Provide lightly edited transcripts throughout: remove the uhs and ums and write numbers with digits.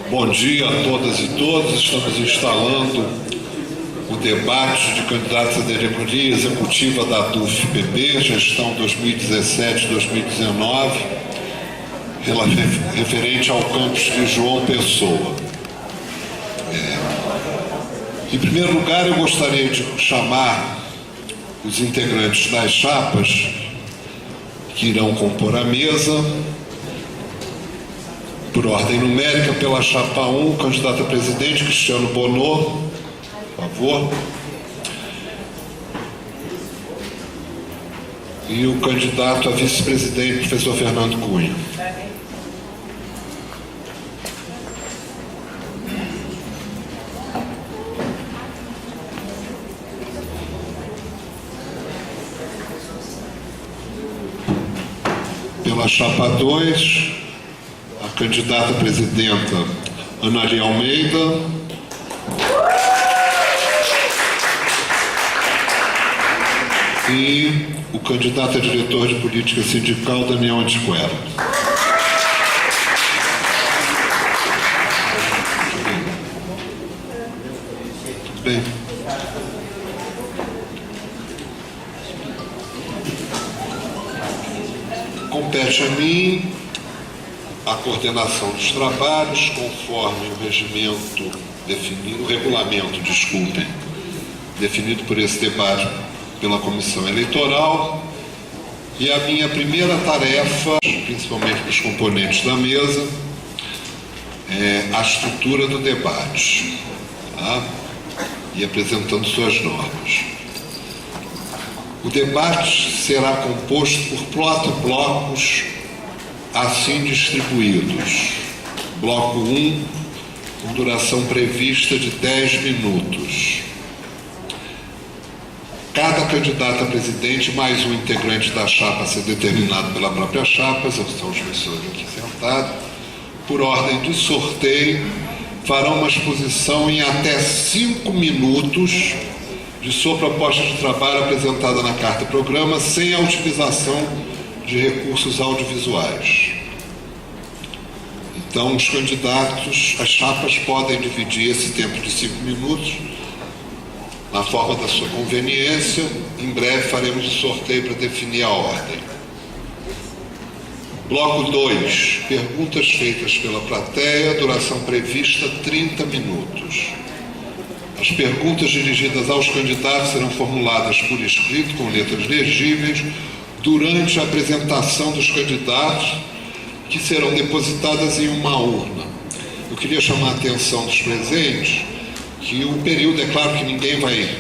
Bom dia a todas e todos. Estamos instalando o debate de candidatos à diretoria executiva da DUF-PP, gestão 2017-2019, referente ao campus de João Pessoa. Em primeiro lugar, eu gostaria de chamar os integrantes das chapas que irão compor a mesa. Por ordem numérica, pela chapa 1, o candidato a presidente, Cristiano Bonot, por favor. E o candidato a vice-presidente, professor Fernando Cunha. Pela chapa 2, a candidata a presidenta Ana Almeida. E o candidato a diretor de política sindical, Daniel Antiquera. Tudo bem? Compete a mim a coordenação dos trabalhos, conforme o regulamento, definido por esse debate pela Comissão Eleitoral. E a minha primeira tarefa, principalmente dos componentes da mesa, é a estrutura do debate, tá? E apresentando suas normas. O debate será composto por 4 blocos assim distribuídos. Bloco 1, com duração prevista de 10 minutos. Cada candidato a presidente, mais um integrante da chapa a ser determinado pela própria chapa, são as pessoas aqui sentadas, por ordem de sorteio, farão uma exposição em até 5 minutos de sua proposta de trabalho apresentada na carta-programa, sem a utilização de recursos audiovisuais. Então, os candidatos, as chapas podem dividir esse tempo de 5 minutos na forma da sua conveniência. Em breve faremos o sorteio para definir a ordem. Bloco 2, perguntas feitas pela plateia, duração prevista 30 minutos. As perguntas dirigidas aos candidatos serão formuladas por escrito, com letras legíveis, durante a apresentação dos candidatos, que serão depositadas em uma urna. Eu queria chamar a atenção dos presentes que o período, é claro que ninguém vai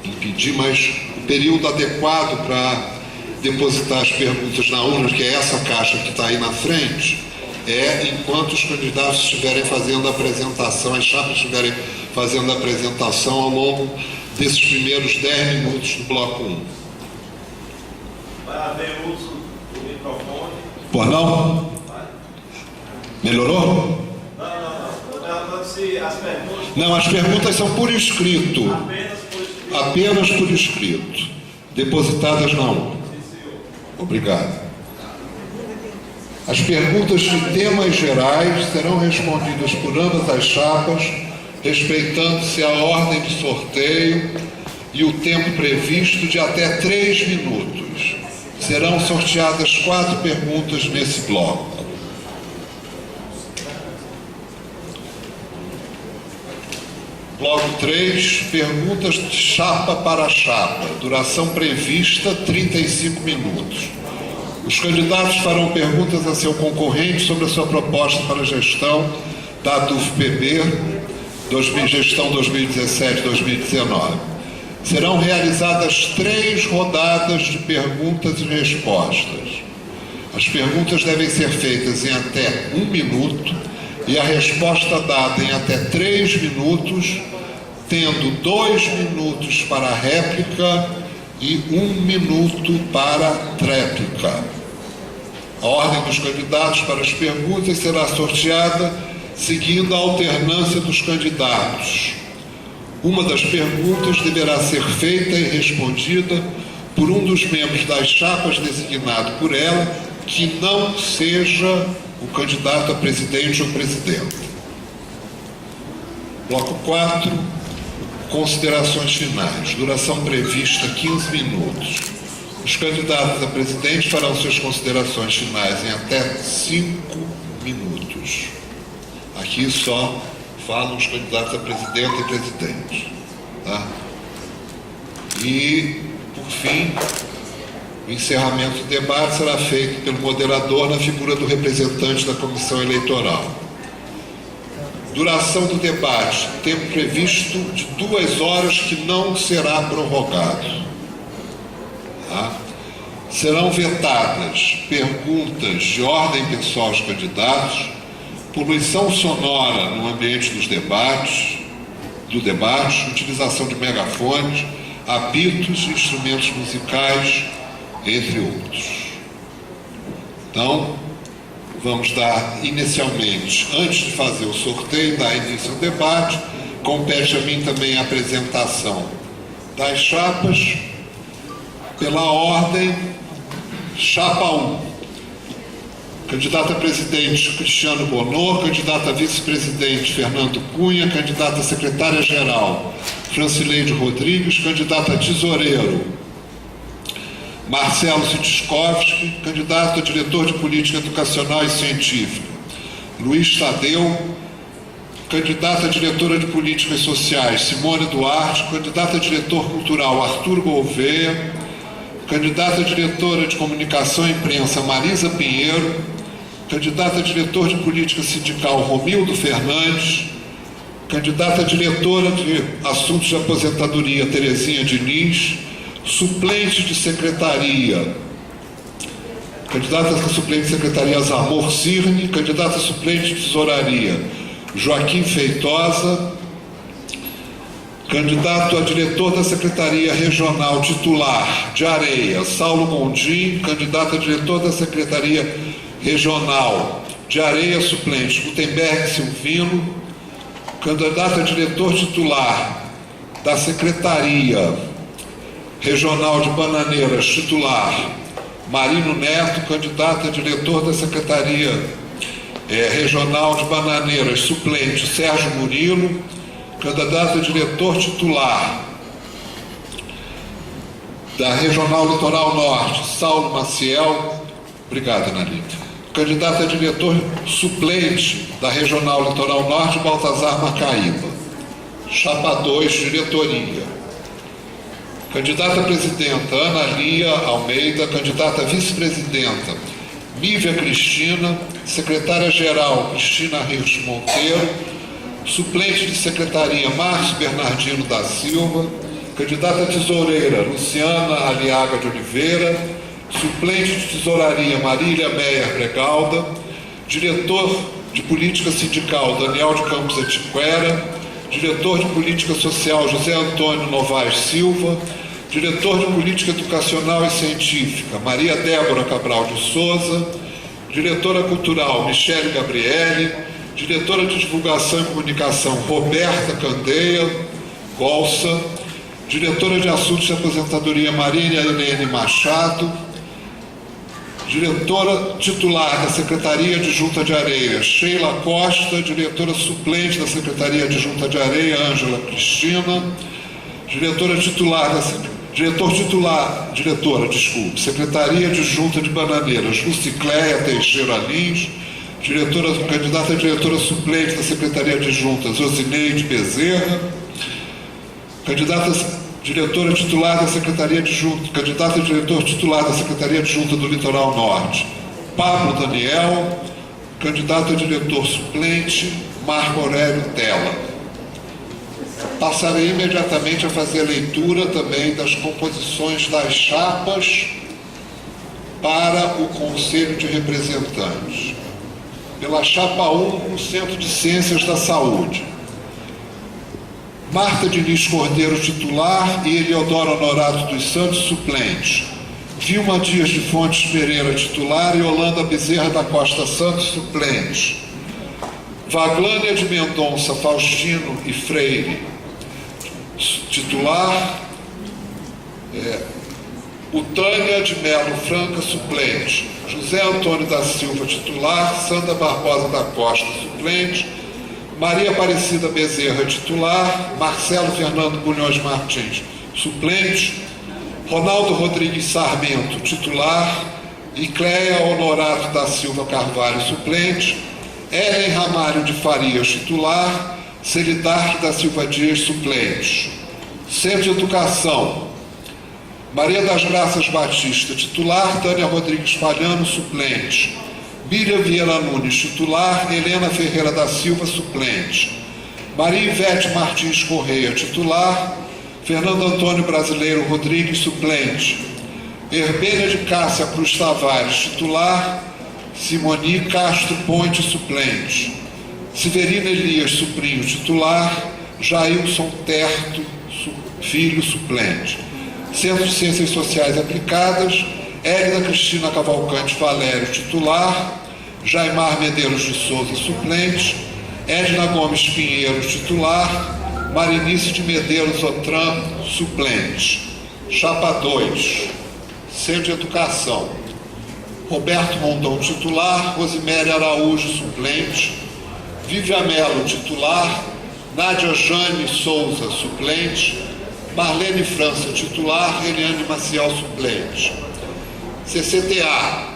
impedir, mas o período adequado para depositar as perguntas na urna, que é essa caixa que está aí na frente, é enquanto os candidatos estiverem fazendo a apresentação, as chapas estiverem fazendo a apresentação ao longo desses primeiros 10 minutos do bloco 1. Vai haver uso do microfone? Por não? Melhorou? Não. Se as perguntas... Não, as perguntas são por escrito. Apenas por escrito. Apenas por escrito. Depositadas na urna. Obrigado. As perguntas de temas gerais serão respondidas por ambas as chapas, respeitando-se a ordem de sorteio e o tempo previsto de até 3 minutos. Serão sorteadas 4 perguntas nesse bloco. Bloco 3, perguntas de chapa para chapa, duração prevista 35 minutos. Os candidatos farão perguntas a seu concorrente sobre a sua proposta para a gestão da DUF-PP, gestão 2017-2019. Serão realizadas 3 rodadas de perguntas e respostas. As perguntas devem ser feitas em até 1 minuto e a resposta dada em até 3 minutos, tendo 2 minutos para a réplica e 1 minuto para a tréplica. A ordem dos candidatos para as perguntas será sorteada seguindo a alternância dos candidatos. Uma das perguntas deverá ser feita e respondida por um dos membros das chapas designado por ela, que não seja o candidato a presidente ou presidenta. Bloco 4, considerações finais. Duração prevista 15 minutos. Os candidatos a presidente farão suas considerações finais em até 5 minutos. Aqui só falam os candidatos a presidente e presidente. Tá? E, por fim, o encerramento do debate será feito pelo moderador na figura do representante da comissão eleitoral. Duração do debate, tempo previsto de 2 horas que não será prorrogado. Tá? Serão vetadas perguntas de ordem pessoal aos candidatos, poluição sonora no ambiente do debate, utilização de megafones, apitos, instrumentos musicais, entre outros. Então, vamos dar inicialmente, antes de fazer o sorteio, dar início ao debate. Compete a mim também a apresentação das chapas. Pela ordem, chapa 1. Candidato a presidente Cristiano Bonô, candidato a vice-presidente Fernando Cunha, candidato a secretária-geral Francileide Rodrigues, candidato a tesoureiro Marcelo Sitiskovski, candidato a diretor de Política Educacional e Científica Luiz Tadeu, candidata a diretora de Políticas Sociais Simone Duarte, candidata a diretor cultural Arthur Gouveia, candidata a diretora de Comunicação e Imprensa Marisa Pinheiro, candidata a diretor de Política Sindical Romildo Fernandes, candidata a diretora de Assuntos de Aposentadoria Terezinha Diniz, suplente de secretaria, candidata a suplente de secretaria Zamor Cirne, candidata a suplente de tesouraria Joaquim Feitosa, candidato a diretor da Secretaria Regional Titular de Areia Saulo Gondim, candidato a diretor da Secretaria Regional de Areia suplente Gutenberg Silvino, candidato a diretor titular da Secretaria Regional de Bananeiras titular Marino Neto, candidato a diretor da Secretaria Regional de Bananeiras suplente Sérgio Murilo, candidato a diretor titular da Regional Litoral Norte Saulo Maciel, obrigado, Analita. Candidato a diretor suplente da Regional Litoral Norte Baltazar Macaíba. Chapa 2, diretoria. Candidata a presidenta Ana Lia Almeida, candidata a vice-presidenta Nívia Cristina, secretária-geral Cristina Rios Monteiro, suplente de secretaria Márcio Bernardino da Silva, candidata a tesoureira Luciana Aliaga de Oliveira, suplente de tesouraria Marília Meyer Bregalda, diretor de política sindical Daniel de Campos Antiquera, diretor de política social José Antônio Novaes Silva, diretor de política educacional e científica Maria Débora Cabral de Souza, diretora cultural Michele Gabriele, diretora de divulgação e comunicação Roberta Candeia Golsa, diretora de assuntos de aposentadoria Marília Helene Machado, diretora titular da Secretaria Adjunta de Areia Sheila Costa, diretora suplente da Secretaria Adjunta de Areia Ângela Cristina, Secretaria Adjunta de Bananeiras Lucicléia Teixeira Lins, candidata a diretora suplente da Secretaria Adjunta Zosineide Bezerra, candidata a diretora titular da Secretaria Adjunta, candidata a diretor titular da Secretaria Adjunta do Litoral Norte Pablo Daniel, candidato a diretor suplente Marco Aurélio Tela. Passarei imediatamente a fazer a leitura também das composições das chapas para o Conselho de Representantes. Pela chapa 1, no Centro de Ciências da Saúde, Marta Diniz Cordeiro, titular, e Eliodoro Honorato dos Santos, suplente. Vilma Dias de Fontes Pereira, titular, e Holanda Bezerra da Costa Santos, suplente. Vaglânia de Mendonça Faustino e Freire, titular. Utânia de Melo Franca, suplente. José Antônio da Silva, titular. Sandra Barbosa da Costa, suplente. Maria Aparecida Bezerra, titular. Marcelo Fernando Bulhões Martins, suplente. Ronaldo Rodrigues Sarmento, titular. Icléia Honorato da Silva Carvalho, suplente. Helen Ramário de Farias, titular. Celidarque da Silva Dias, suplente. Centro de Educação: Maria das Graças Batista, titular. Tânia Rodrigues Palhano, suplente. Bília Vieira Nunes, titular. Helena Ferreira da Silva, suplente. Maria Ivete Martins Correia, titular. Fernando Antônio Brasileiro Rodrigues, suplente. Herbênia de Cássia Cruz Tavares, titular. Simoni Castro Ponte, suplente. Severina Elias Suprinho, titular. Jailson Terto Filho, suplente. Centro de Ciências Sociais Aplicadas: Hélida Cristina Cavalcante Valério, titular. Jaimar Medeiros de Souza, suplente. Edna Gomes Pinheiro, titular. Marinice de Medeiros Otran, suplente. Chapa 2, Centro de Educação: Roberto Rondon, titular. Rosiméria Araújo, suplente. Vívia Melo, titular. Nádia Jane Souza, suplente. Marlene França, titular. Eliane Maciel, suplente. CCTA: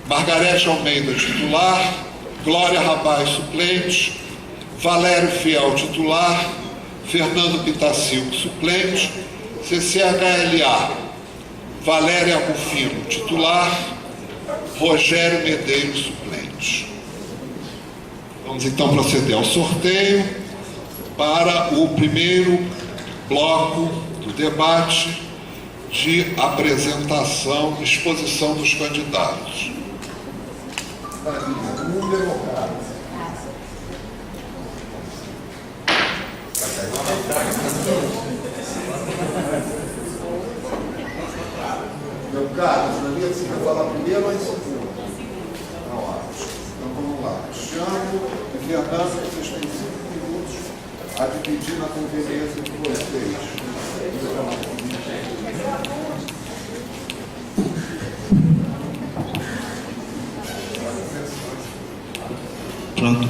Margarete Almeida, titular. Glória Rabaz, suplente. Valério Fiel, titular. Fernando Pitacilco, suplente. CCHLA: Valéria Rufino, titular. Rogério Medeiros, suplente. Vamos então proceder ao sorteio para o primeiro bloco do debate de apresentação e exposição dos candidatos. Número. Meu Carlos, na minha você vai falar primeiro ou em segundo? Não, ótimo. Então vamos lá. Chamo e Fernando, vocês têm 5 minutos a dividir na conveniência de vocês. Pronto.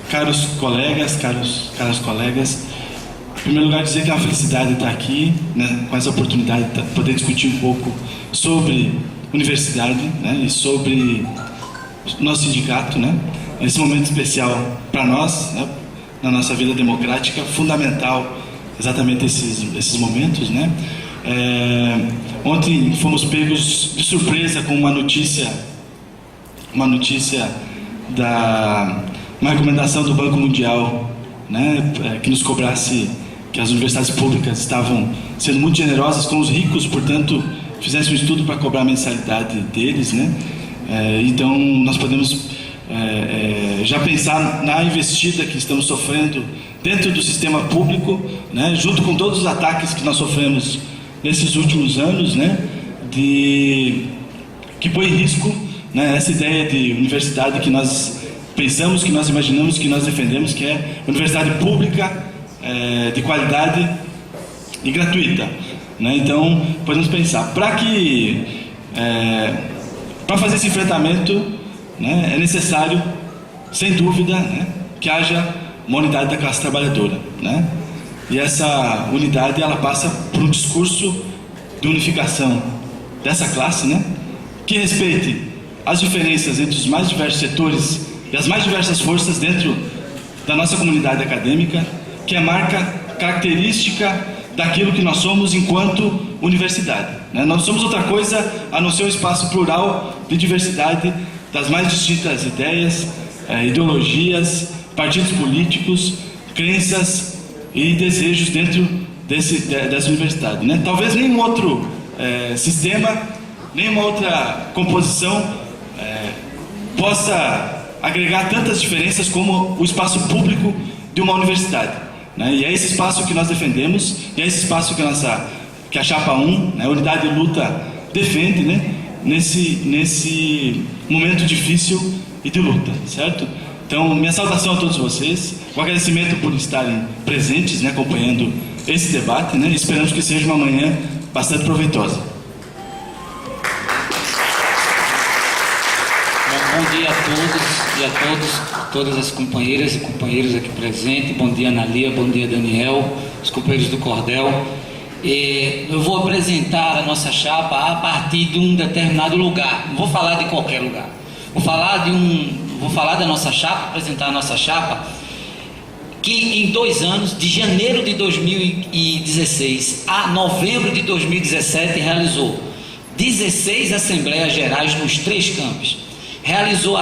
Caros colegas, caras colegas, em primeiro lugar dizer que é uma felicidade estar aqui, né, com essa oportunidade de poder discutir um pouco sobre universidade, né, e sobre nosso sindicato, né, nesse momento especial para nós, né, na nossa vida democrática, fundamental exatamente esses momentos, né. Ontem fomos pegos de surpresa com uma notícia uma recomendação do Banco Mundial, né, que nos cobrasse que as universidades públicas estavam sendo muito generosas com os ricos, portanto, fizesse um estudo para cobrar a mensalidade deles, né? Então, nós podemos já pensar na investida que estamos sofrendo dentro do sistema público, né, junto com todos os ataques que nós sofremos nesses últimos anos, né, que põe em risco, né, essa ideia de universidade que nós pensamos, que nós imaginamos, que nós defendemos, que é universidade pública, de qualidade e gratuita, né? Então, podemos pensar, para fazer esse enfrentamento, né, é necessário, sem dúvida, né, que haja uma unidade da classe trabalhadora, né? E essa unidade, ela passa por um discurso de unificação dessa classe, né, que respeite as diferenças entre os mais diversos setores e as mais diversas forças dentro da nossa comunidade acadêmica, que é marca característica daquilo que nós somos enquanto universidade, né? Nós não somos outra coisa a não ser um espaço plural de diversidade das mais distintas ideias, ideologias, partidos políticos, crenças e desejos dentro dessa universidade, né? Talvez nenhum outro sistema, nenhuma outra composição possa agregar tantas diferenças como o espaço público de uma universidade, né? E é esse espaço que nós defendemos, e é esse espaço que a Chapa 1, né, a Unidade de Luta, defende, né, nesse momento difícil e de luta, certo? Então, minha saudação a todos vocês, o agradecimento por estarem presentes, né, acompanhando esse debate, né? Esperamos que seja uma manhã bastante proveitosa. Bom dia a todos e a todas as companheiras e companheiros aqui presentes. Bom dia, Analia, bom dia, Daniel, os companheiros do Cordel. Eu vou apresentar a nossa chapa a partir de um determinado lugar. Não vou falar de qualquer lugar. Vou falar da nossa chapa, apresentar a nossa chapa, que em 2 anos, de janeiro de 2016 a novembro de 2017, realizou 16 Assembleias Gerais nos 3 campos. Realizou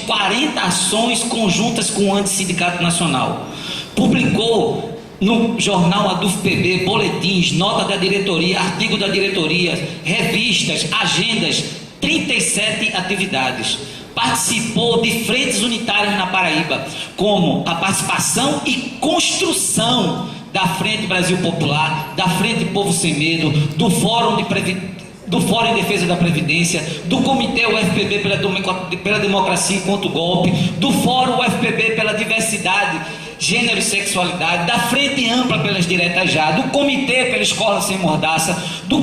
40 ações conjuntas com o Antissindicato Nacional. Publicou no jornal ADUF-PB, boletins, nota da diretoria, artigo da diretoria, revistas, agendas, 37 atividades. Participou de frentes unitárias na Paraíba, como a participação e construção da Frente Brasil Popular, da Frente Povo Sem Medo, do Fórum em Defesa da Previdência, do Comitê UFPB pela Democracia contra o Golpe, do Fórum UFPB pela Diversidade, Gênero e Sexualidade, da Frente Ampla pelas Diretas Já, do Comitê pela Escola Sem Mordaça, do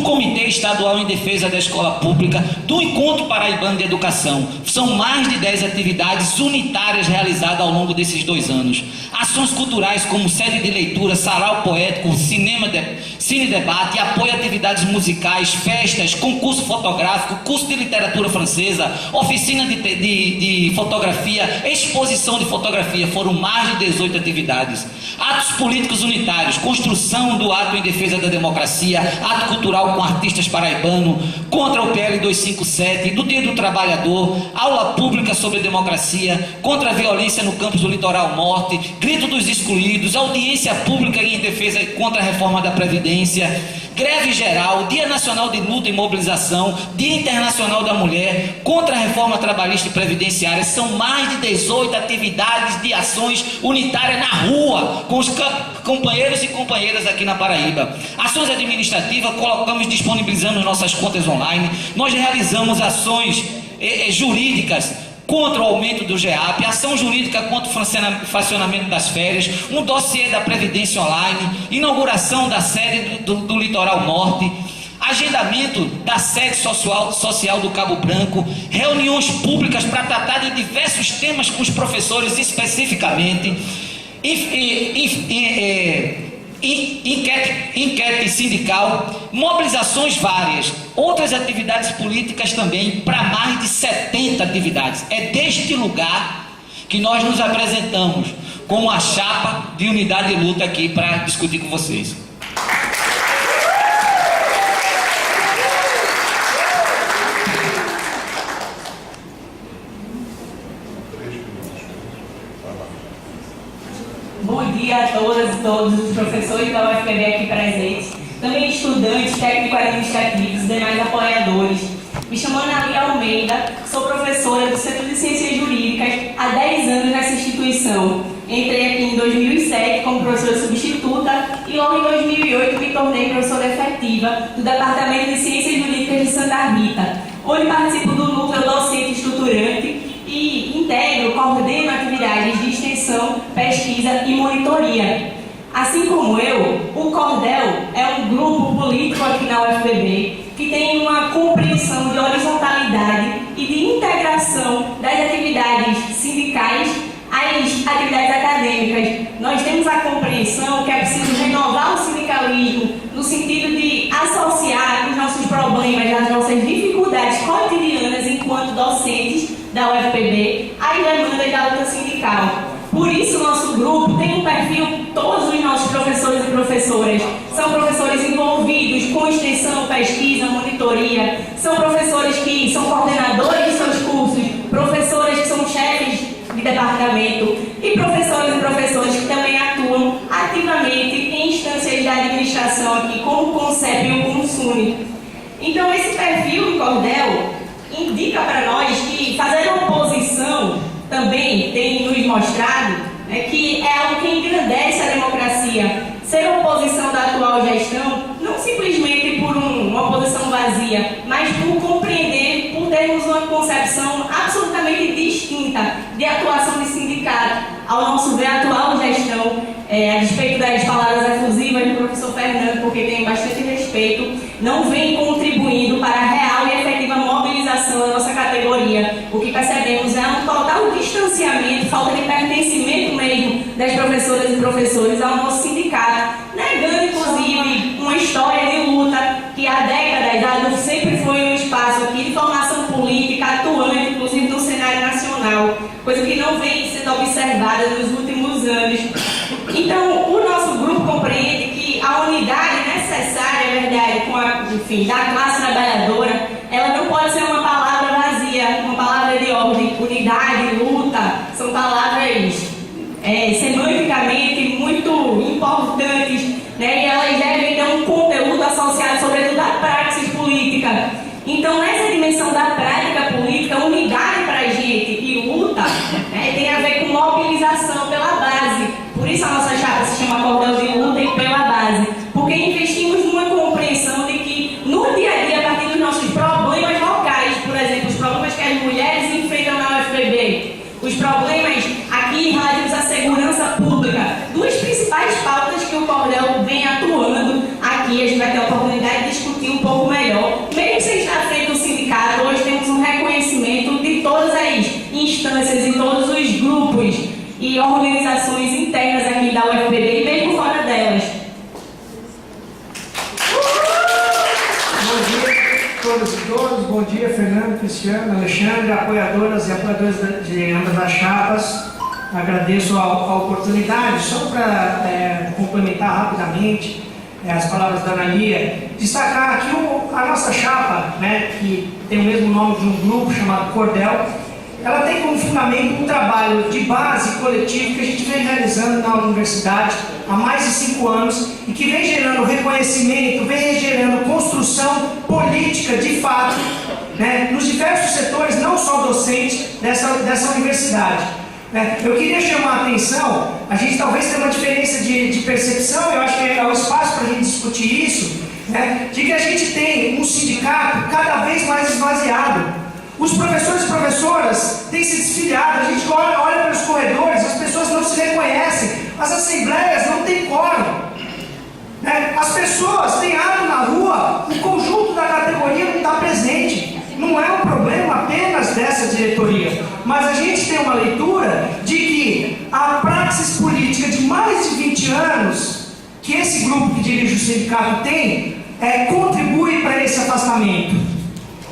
Comitê Estadual em Defesa da Escola Pública, do Encontro Paraibano de Educação. São mais de 10 atividades unitárias realizadas ao longo desses 2 anos. Ações culturais como sede de leitura, sarau poético, cine debate, apoio a atividades musicais, festas, concurso fotográfico, curso de literatura francesa, oficina de fotografia, exposição de fotografia. Foram mais de 18 atividades. Atos políticos unitários, construção do ato em defesa da democracia, ato cultural com artistas paraibanos, contra o PL 257, do Dia do Trabalhador, aula pública sobre democracia, contra a violência no campus do Litoral Norte, grito dos excluídos, audiência pública em defesa e contra a reforma da Previdência, greve geral, Dia Nacional de Luta e Mobilização, Dia Internacional da Mulher, contra a reforma trabalhista e previdenciária. São mais de 18 atividades de ações unitárias na rua, com os companheiros e companheiras aqui na Paraíba. Ações administrativas, disponibilizamos nossas contas online. Nós realizamos jurídicas contra o aumento do GEAP, ação jurídica contra o fracionamento das férias, um dossiê da Previdência Online, inauguração da sede do Litoral Norte, agendamento da sede social do Cabo Branco, reuniões públicas para tratar de diversos temas com os professores especificamente, enquete sindical, mobilizações várias, outras atividades políticas também, para mais de 70 atividades. É deste lugar que nós nos apresentamos com a chapa de unidade e luta aqui para discutir com vocês. Bom dia a todas e todos os professores da UFPB aqui presentes, também estudantes, técnico-administrativos e demais apoiadores. Me chamo Analia Almeida, sou professora do Centro de Ciências Jurídicas há 10 anos nessa instituição. Entrei aqui em 2007 como professora substituta e logo em 2008 me tornei professora efetiva do Departamento de Ciências Jurídicas de Santa Rita, onde participo do núcleo docente estruturante e integro, coordeno atividades de extensão, pesquisa e monitoria. Assim como eu, o Cordel é um grupo político aqui na UFPB que tem uma compreensão de horizontalidade e de integração das atividades sindicais às atividades acadêmicas. Nós temos a compreensão que é preciso renovar o sindicalismo no sentido de associar os nossos problemas, as nossas dificuldades cotidianas enquanto docentes da UFPB às demandas da luta sindical. Por isso, nosso grupo tem um perfil, todos os nossos professores e professoras são professores envolvidos com extensão, pesquisa, monitoria, são professores que são coordenadores de seus cursos, professores que são chefes de departamento e professores e professoras que também atuam ativamente em instâncias da administração aqui, como o CONCEP e o CONSUNE. Então, esse perfil do Cordel indica para nós que fazer oposição também tem nos mostrado que é algo que engrandece a democracia. Ser oposição da atual gestão, não simplesmente por uma oposição vazia, mas por compreender, por termos uma concepção absolutamente distinta de atuação de sindicato. Ao nosso ver, a atual gestão, a despeito das palavras efusivas do professor Fernando, porque tem bastante respeito, não vem contribuindo para a real e efetiva mobilização da nossa categoria diretoria, o que percebemos é um total distanciamento, falta de pertencimento mesmo das professoras e professores ao nosso sindicato, negando inclusive uma história de luta que há décadas a ADUF sempre foi um espaço aqui de formação política, atuante inclusive no cenário nacional, coisa que não vem sendo observada nos últimos anos. Então, o nosso grupo compreende que a unidade necessária, é verdade, com a, enfim, da classe trabalhadora, ela não pode ser uma palavra vazia, uma palavra de ordem. Unidade, luta, são palavras semanticamente muito importantes, né? E elas devem ter um conteúdo associado, sobretudo, à praxis política. Então, nessa dimensão da prática política, unidade para a gente e luta, né, tem a ver com mobilização pela base. Por isso a nossa chapa se chama Cordel de Luta e pela base. Porque investimos numa compreensão de que, no dia a dia, a partir dos nossos problemas locais, por exemplo, os problemas que as mulheres enfrentam na UFPB, os problemas aqui relativos à segurança pública, duas principais pautas que o Cordel vem atuando aqui, a gente vai ter a oportunidade de discutir um pouco melhor. Mesmo sem estar à frente do sindicato, hoje temos um reconhecimento de todas as instâncias e todos os grupos e organizações internas aqui da UFPB e mesmo fora delas. Bom dia a todas e todos, bom dia Fernando, Cristiano, Alexandre, apoiadoras e apoiadores de ambas as chapas. Agradeço a oportunidade, só para complementar rapidamente as palavras da Analia, destacar aqui a nossa chapa, né, que tem o mesmo nome de um grupo chamado Cordel. Ela tem como fundamento um trabalho de base coletivo que a gente vem realizando na universidade há mais de 5 anos e que vem gerando reconhecimento, vem gerando construção política de fato, né, nos diversos setores, não só docentes dessa universidade. Eu queria chamar a atenção, a gente talvez tenha uma diferença de percepção, eu acho que é o espaço para a gente discutir isso, né, de que a gente tem um sindicato cada vez mais esvaziado. Os professores e professoras têm se desfiliado, a gente olha para os corredores, as pessoas não se reconhecem, as assembleias não têm quórum, né? As pessoas têm ato na rua, o conjunto da categoria não está presente. Não é um problema apenas dessa diretoria, mas a gente tem uma leitura de que a praxis política de mais de 20 anos que esse grupo que dirige o sindicato tem, contribui para esse afastamento.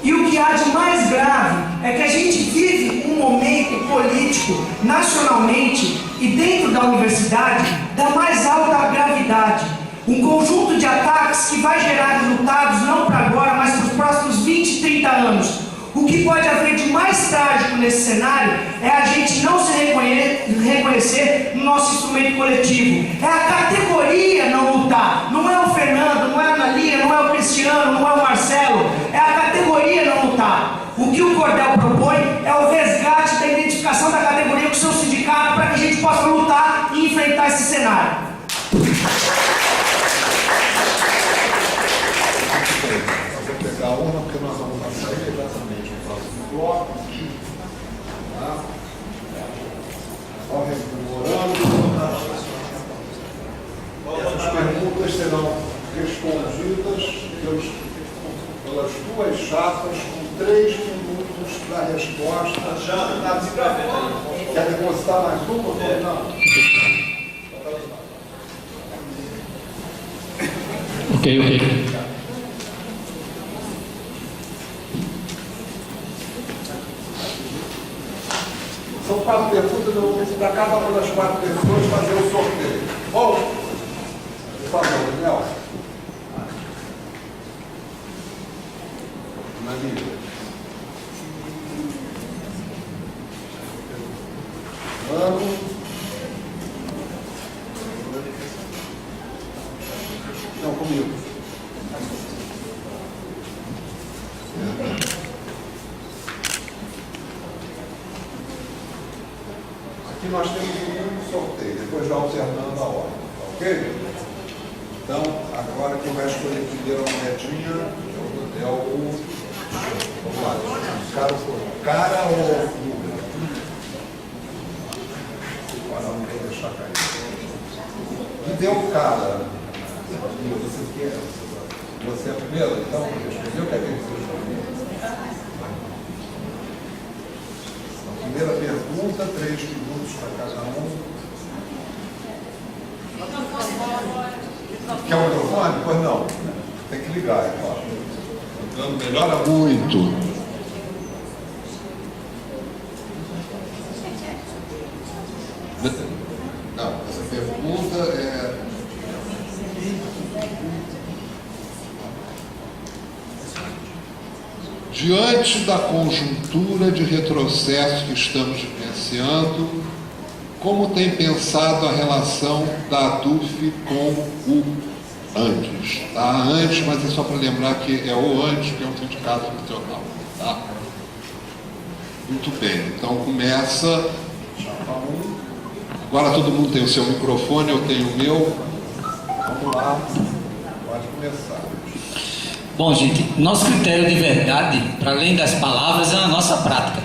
E o que há de mais grave é que a gente vive um momento político, nacionalmente e dentro da universidade, da mais alta gravidade. Um conjunto de ataques que vai gerar resultados não para agora, mas para os próximos 20, 30 anos. O que pode haver de mais trágico nesse cenário é a gente não se reconhecer no nosso instrumento coletivo. É a categoria não lutar. Não é o Fernando, não é a Analia, não é o Cristiano, não é o Marcelo. É a categoria não lutar. O que o Cordel propõe é o resgate da identificação da categoria com o seu sindicato para que a gente possa lutar e enfrentar esse cenário. Vou pegar uma porque nós vamos passar imediatamente no próximo bloco. Tá? Só rememorando. Essas perguntas serão respondidas pelas duas chapas com 3 minutos para a resposta. Quer depositar mais uma? Não. Ok. São 4 perguntas, eu vou pedir para cada uma das 4 pessoas fazer o sorteio. Bom, por favor, Daniel. Maria. Vamos. Não, comigo. Aqui nós temos um sorteio, depois vai alternando a ordem, tá ok? Então, agora quem vai escolher primeiro a moedinha é o... Vamos lá, cara ou número? Agora não vou deixar cair. E deu cara. Você é a primeira, então? Escolheu o que é que ele escolheu? 3 minutos para cada um. Quer o microfone? Pois não. Tem que ligar, então. Melhora muito. Não, essa pergunta é... Diante da conjuntura de retrocesso que estamos vivenciando, como tem pensado a relação da ADUF com o ANDES? Tá? ANDES, mas é só para lembrar que é o ANDES, que é um sindicato nacional. Tá? Muito bem, então começa... Agora todo mundo tem o seu microfone, eu tenho o meu. Vamos lá, pode começar. Bom, gente, nosso critério de verdade, para além das palavras, é a nossa prática.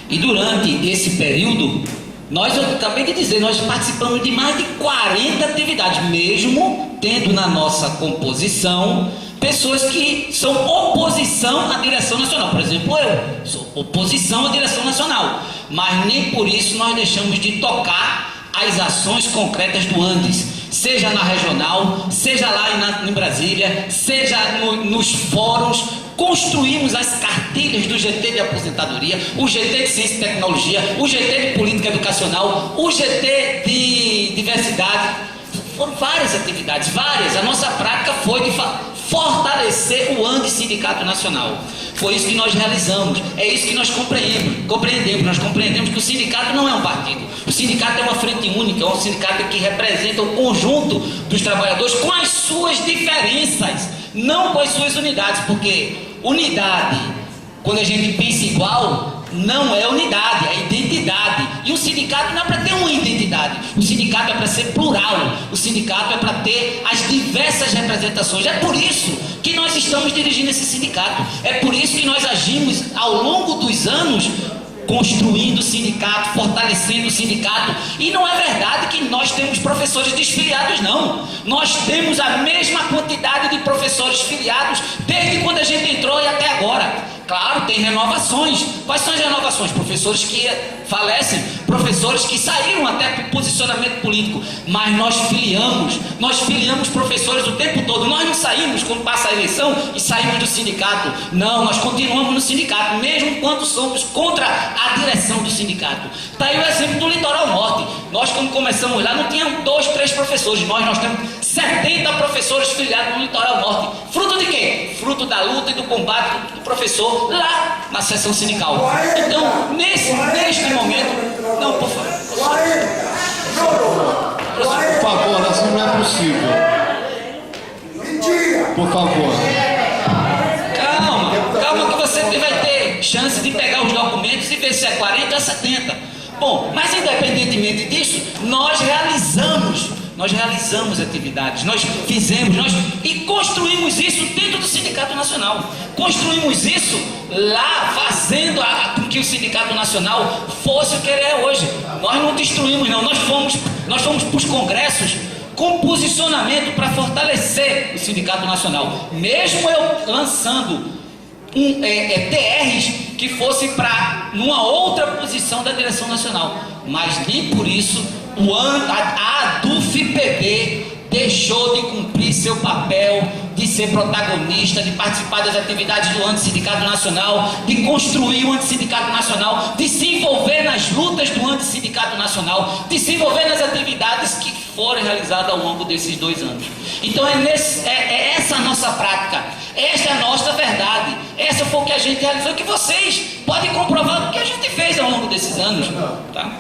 E durante esse período, eu acabei de dizer, nós participamos de mais de 40 atividades, mesmo tendo na nossa composição pessoas que são oposição à direção nacional. Por exemplo, eu sou oposição à direção nacional, mas nem por isso nós deixamos de tocar as ações concretas do Andes, seja na regional, seja lá em Brasília, seja nos fóruns. Construímos as cartilhas do GT de aposentadoria, o GT de ciência e tecnologia, o GT de política educacional, o GT de diversidade. Foram várias atividades, várias. A nossa prática foi de fortalecer o Andes Sindicato Nacional. Foi isso que nós realizamos, é isso que nós compreendemos. Nós compreendemos que o sindicato não é um partido. O sindicato é uma frente única, é um sindicato que representa o conjunto dos trabalhadores com as suas diferenças, não com as suas unidades, porque unidade, quando a gente pensa igual, não é unidade, é identidade. E o sindicato não é para ter uma identidade, o sindicato é para ser plural, o sindicato é para ter as diversas representações. É por isso que nós estamos dirigindo esse sindicato, é por isso que nós agimos ao longo dos anos, construindo o sindicato, fortalecendo o sindicato. E não é verdade que nós temos professores desfiliados, não. Nós temos a mesma quantidade de professores filiados desde quando a gente entrou e até agora. Claro, tem renovações. Quais são as renovações? Professores que falecem, professores que saíram até por posicionamento político, mas nós filiamos professores o tempo todo. Nós não saímos quando passa a eleição e saímos do sindicato. Não, nós continuamos no sindicato, mesmo quando somos contra a direção do sindicato. Está aí o exemplo do Litoral Norte. Nós, quando começamos lá, não tínhamos 2, 3 professores. Nós temos 70 professores filiados no Litoral Norte. Fruto de quê? Fruto da luta e do combate do professor lá na seção sindical. Então, neste momento... Não, por favor. Por favor, assim não é possível. Por favor. Calma que você vai ter chance de pegar os documentos e ver se é 40 ou 70. Bom, mas independentemente disso, nós realizamos atividades, nós fizemos, e construímos isso dentro do Sindicato Nacional. Construímos isso lá, fazendo com que o Sindicato Nacional fosse o que ele é hoje. Nós não destruímos, não. Nós fomos para os congressos com posicionamento para fortalecer o Sindicato Nacional. Mesmo eu lançando TRs que fossem para uma outra posição da direção nacional. Mas nem por isso a ADUF-PB deixou de cumprir seu papel, de ser protagonista, de participar das atividades do Antissindicato Nacional, de construir o Antissindicato Nacional, de se envolver nas lutas do Antissindicato Nacional, de se envolver nas atividades que foram realizadas ao longo desses 2 anos. Então é essa a nossa prática, esta é a nossa verdade, essa foi o que a gente realizou, que vocês podem comprovar do que a gente fez ao longo desses anos. Tá?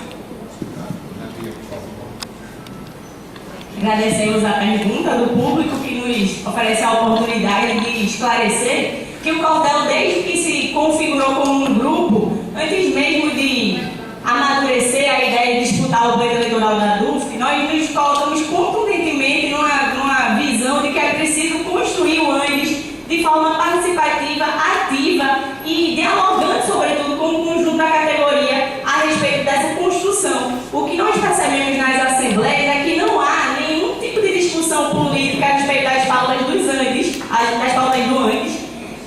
Agradecemos a pergunta do público que nos oferece a oportunidade de esclarecer que o Cordel, desde que se configurou como um grupo, antes mesmo de amadurecer a ideia de disputar o pleito eleitoral da ADUF, nós nos colocamos contundentemente numa visão de que é preciso construir o Andes de forma participativa, ativa e dialogando, sobretudo, com o conjunto da categoria a respeito dessa construção. O que nós percebemos nas assembleias é que não há nenhum tipo de discussão política a respeito das pautas dos Andes, das pautas do Andes,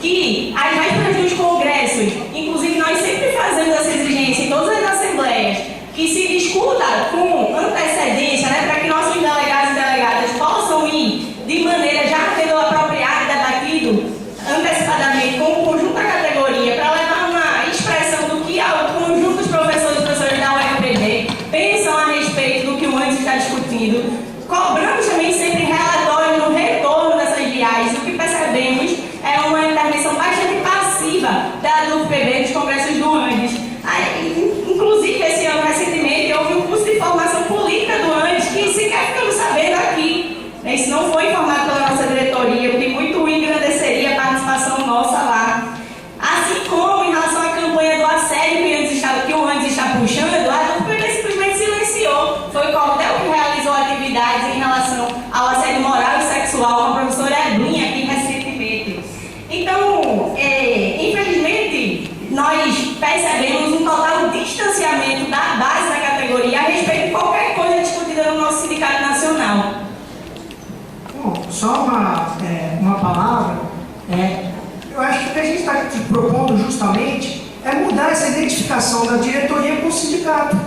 que às vésperas dos congressos, inclusive nós sempre fazemos essa exigência em todas as assembleias, que se discuta com antecedência, né, para que nossos delegados e delegadas possam ir de maneira já tendo apropriado e debatido antecipadamente com o conjunto da categoria, para levar uma expressão do que o conjunto dos professores e professoras da UFPB pensam a respeito do que o antes está discutindo. Cobramos também sempre relatórios no retorno dessas viagens. O que percebemos é uma intervenção bastante passiva da UFPB nos congressos do ANDES. Inclusive, esse ano, recentemente, houve um curso de formação política do ANDES que sequer ficamos sabendo aqui. Isso não foi informado pela nossa diretoria, o que muito engrandeceria a participação nossa lá. Assim como em relação à campanha do assédio que o ANDES está puxando, a UFPB simplesmente silenciou. Foi o Cordel que realizou atividades em relação ao assédio moral e sexual com a professora Eblinha aqui recentemente. Então, infelizmente, nós percebemos um total distanciamento da base da categoria a respeito de qualquer coisa discutida no nosso sindicato nacional. Bom, só uma palavra. Eu acho que o que a gente está propondo justamente é mudar essa identificação da diretoria com o sindicato.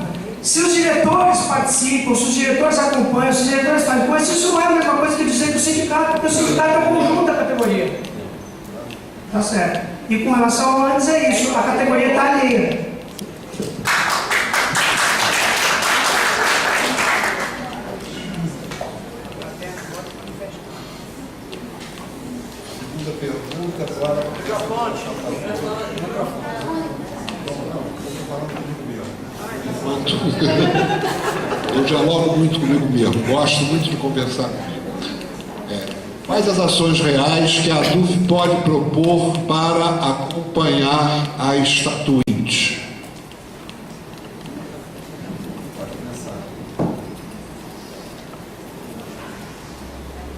Se os diretores participam, se os diretores acompanham, se os diretores fazem coisas, isso não é a mesma coisa que dizer que o sindicato, porque o sindicato é o conjunto da categoria. Tá certo. E com relação ao antes é isso, a categoria está alheia. Segunda pergunta, agora. Eu dialogo muito comigo mesmo, gosto muito de conversar comigo. Quais as ações reais que a DUF pode propor para acompanhar a Estatuinte?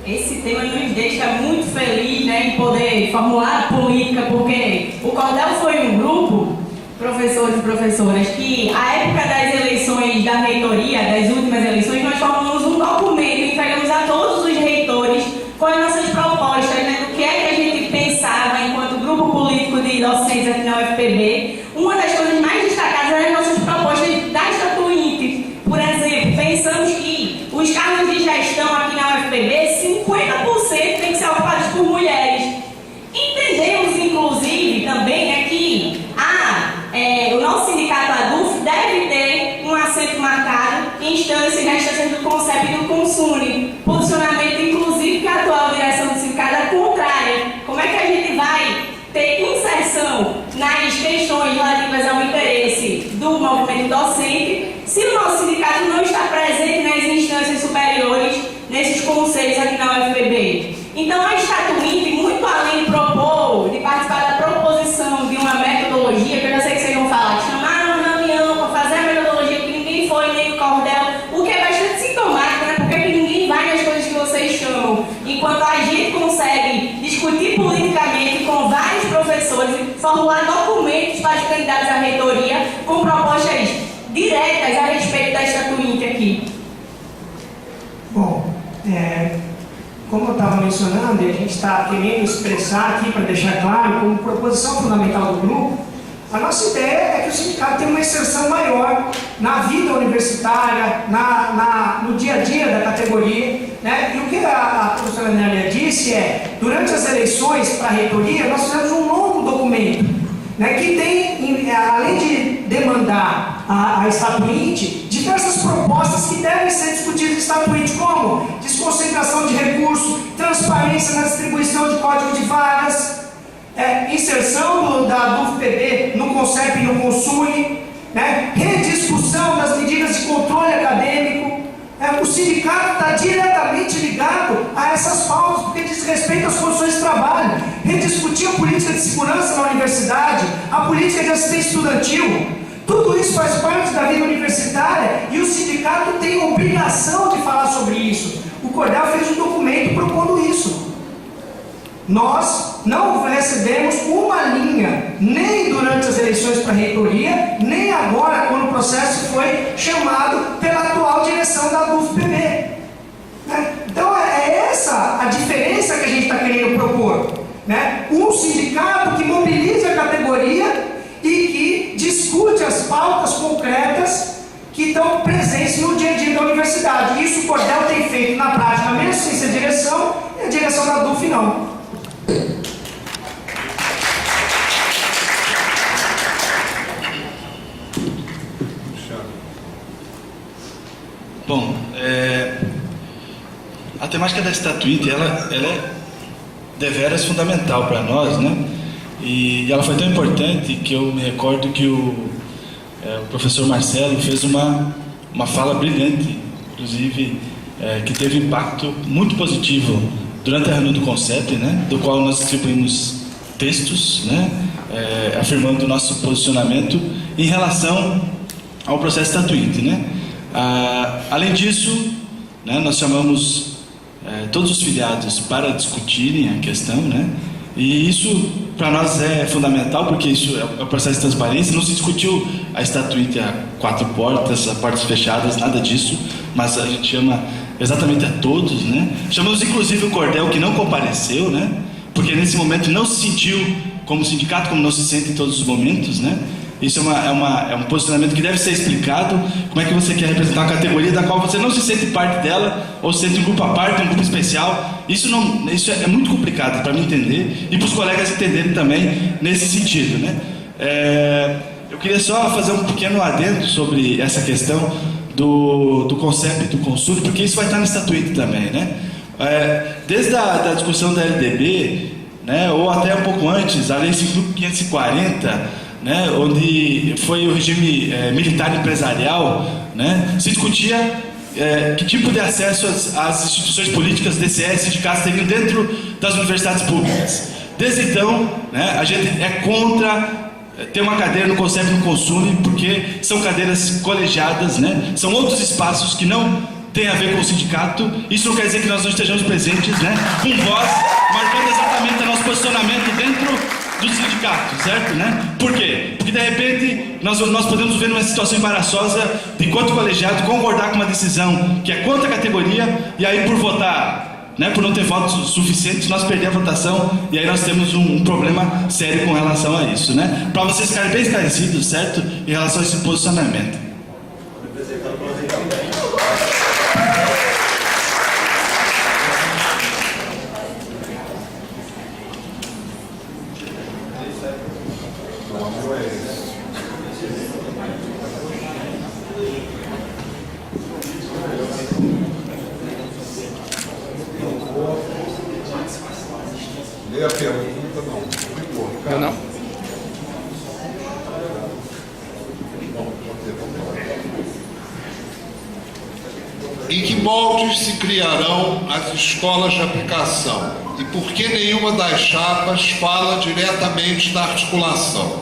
Esse tema nos deixa muito feliz, né, em poder formular política, porque o Cordel foi um grupo, professores e professoras, que à época das eleições da reitoria, das últimas eleições, nós formamos um documento e entregamos a todos os reitores com as nossas propostas, né, do que é que a gente pensava enquanto grupo político de docentes aqui na UFPB. Uma das coisas mais destacadas eram as nossas propostas da Estatuinte. Por exemplo, pensamos que os cargos de gestão aqui na UFPB, 50% tem que ser ocupados por mulheres. Entendemos, inclusive, também que o nosso sindicato ADUF deve ter um assento marcado em instâncias, nas instâncias do CONCEP e do CONSUNE. Posicionamento, inclusive, que a atual direção do sindicato é contrária. Como é que a gente vai ter inserção nas questões relativas ao interesse do movimento docente se o nosso sindicato não está presente nas instâncias superiores, nesses conselhos aqui na UFPB? Então, a Estatuinte, muito além de propor, de participar da proposição de uma metodologia, que eu já sei que vocês vão falar, que chamaram uma reunião para fazer a metodologia que ninguém foi, nem o Cordel, o que é bastante sintomático, né? Porque ninguém vai nas coisas que vocês chamam. Enquanto a gente consegue discutir politicamente com vários professores e formular documentos para os candidatos à reitoria com propostas diretas a respeito da Estatuinte aqui. Bom, como eu estava mencionando, e a gente está querendo expressar aqui para deixar claro, como proposição fundamental do grupo, a nossa ideia é que o sindicato tenha uma inserção maior na vida universitária, no dia a dia da categoria, né? E o que a professora Nélia disse durante as eleições para a reitoria, nós fizemos um longo documento, né, que tem, além de demandar a Estatuinte, diversas propostas que devem ser discutidas em Estatuinte, como desconcentração de recursos, transparência na distribuição de código de vagas, inserção da UFPB no CONCEP e no CONSUNE, né, rediscussão das medidas de controle acadêmico. O sindicato está diretamente ligado a essas pautas, porque diz respeito às condições de trabalho. Rediscutir a política de segurança na universidade, a política de assistência estudantil, tudo isso faz parte da vida universitária e o sindicato tem obrigação de falar sobre isso. O Cordel fez um documento propondo isso. Nós não recebemos uma linha, nem durante as eleições para a reitoria, nem agora, quando o processo foi chamado pela atual direção da UFPB. Então, é essa a diferença que a gente está querendo propor. Um sindicato que mobilize a categoria e que discute as pautas concretas que estão presentes no dia a dia da universidade. Isso o Cordel tem feito na prática, mesmo sem ser direção, e a direção da DUF não. Bom, a temática da estatuíte, ela é deveras fundamental para nós, né? E ela foi tão importante que eu me recordo que o professor Marcelo fez uma fala brilhante, inclusive, que teve impacto muito positivo durante a reunião do CONCEP, né? Do qual nós distribuímos textos, né? Afirmando o nosso posicionamento em relação ao processo estatuíte, né? Além disso, né, nós chamamos todos os filiados para discutirem a questão, né? E isso para nós é fundamental, porque isso é o processo de transparência. Não se discutiu a estatuíte a 4 portas, a portas fechadas, nada disso, mas a gente chama exatamente a todos, né? Chamamos inclusive o Cordel, que não compareceu, né? Porque nesse momento não se sentiu como sindicato, como não se sente em todos os momentos, né? Isso é um posicionamento que deve ser explicado. Como é que você quer representar uma categoria da qual você não se sente parte dela, ou se sente um grupo à parte, um grupo especial? Isso é muito complicado para mim entender e para os colegas entenderem também nesse sentido, né? Eu queria só fazer um pequeno adendo sobre essa questão do CONCEP e do CONSUL, porque isso vai estar no estatuto também, né? Desde a discussão da LDB, né, ou até um pouco antes, a Lei 5.540, né, onde foi o regime militar empresarial, né, se discutia que tipo de acesso às instituições políticas, DCE, sindicatos teriam dentro das universidades públicas. Desde então, né, a gente é contra ter uma cadeira no CONCEP e no CONSUL, porque são cadeiras colegiadas, né, são outros espaços que não têm a ver com o sindicato. Isso não quer dizer que nós não estejamos presentes, né, com voz, marcando exatamente o nosso posicionamento dentro do sindicato, certo, né? Por quê? Porque de repente nós podemos ver numa situação embaraçosa de, enquanto colegiado, concordar com uma decisão que é contra a categoria, e aí por votar, né, por não ter votos suficientes, nós perdemos a votação, e aí nós temos um problema sério com relação a isso, né? Para vocês ficarem bem esclarecidos, certo, em relação a esse posicionamento. Lê a pergunta, não. Eu não. Em que moldes se criarão as escolas de aplicação? E por que nenhuma das chapas fala diretamente da articulação?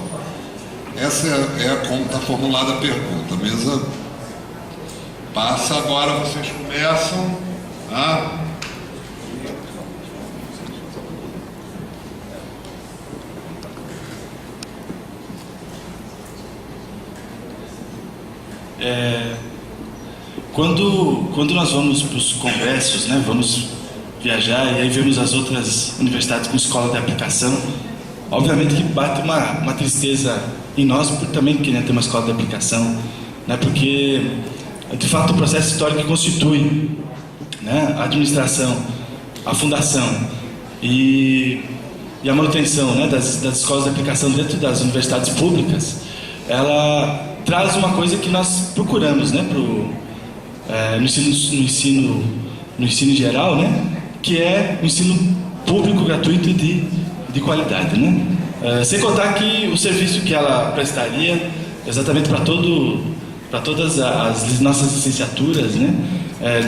Essa é como está formulada a pergunta. A mesa passa, agora vocês começam a... Quando nós vamos para os congressos, né, vamos viajar e aí vemos as outras universidades com escola de aplicação, obviamente que bate uma tristeza em nós por também querer ter uma escola de aplicação, né, porque de fato o processo histórico que constitui, né, a administração, a fundação e a manutenção, né, das escolas de aplicação dentro das universidades públicas, ela traz uma coisa que nós procuramos, né, no ensino em geral, né, que é o ensino público gratuito de qualidade, né? Sem contar que o serviço que ela prestaria exatamente para todas as nossas licenciaturas, né,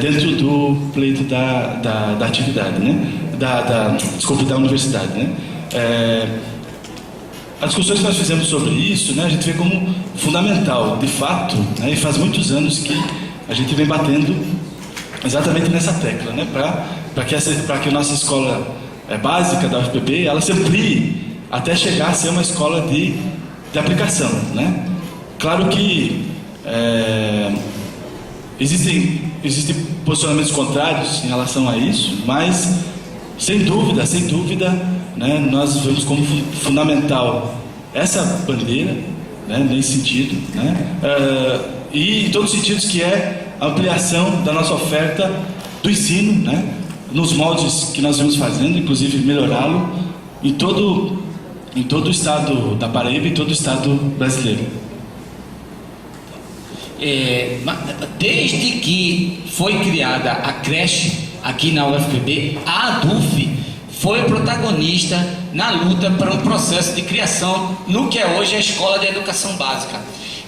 dentro do pleito da atividade, né, da universidade, né. As discussões que nós fizemos sobre isso, né, a gente vê como fundamental, de fato, né, e faz muitos anos que a gente vem batendo exatamente nessa tecla, né, para que a nossa escola básica da UFPB, ela se amplie até chegar a ser uma escola de aplicação, né. Claro que existem posicionamentos contrários em relação a isso, mas sem dúvida, né, nós vemos como fundamental essa bandeira, né, nesse sentido, né, e em todos os sentidos, que é a ampliação da nossa oferta do ensino, né? Nos moldes que nós vamos fazendo, inclusive melhorá-lo em todo o estado da Paraíba e todo o estado brasileiro. Desde que foi criada a creche aqui na UFPB, a ADUF foi protagonista na luta para um processo de criação no que é hoje a Escola de Educação Básica.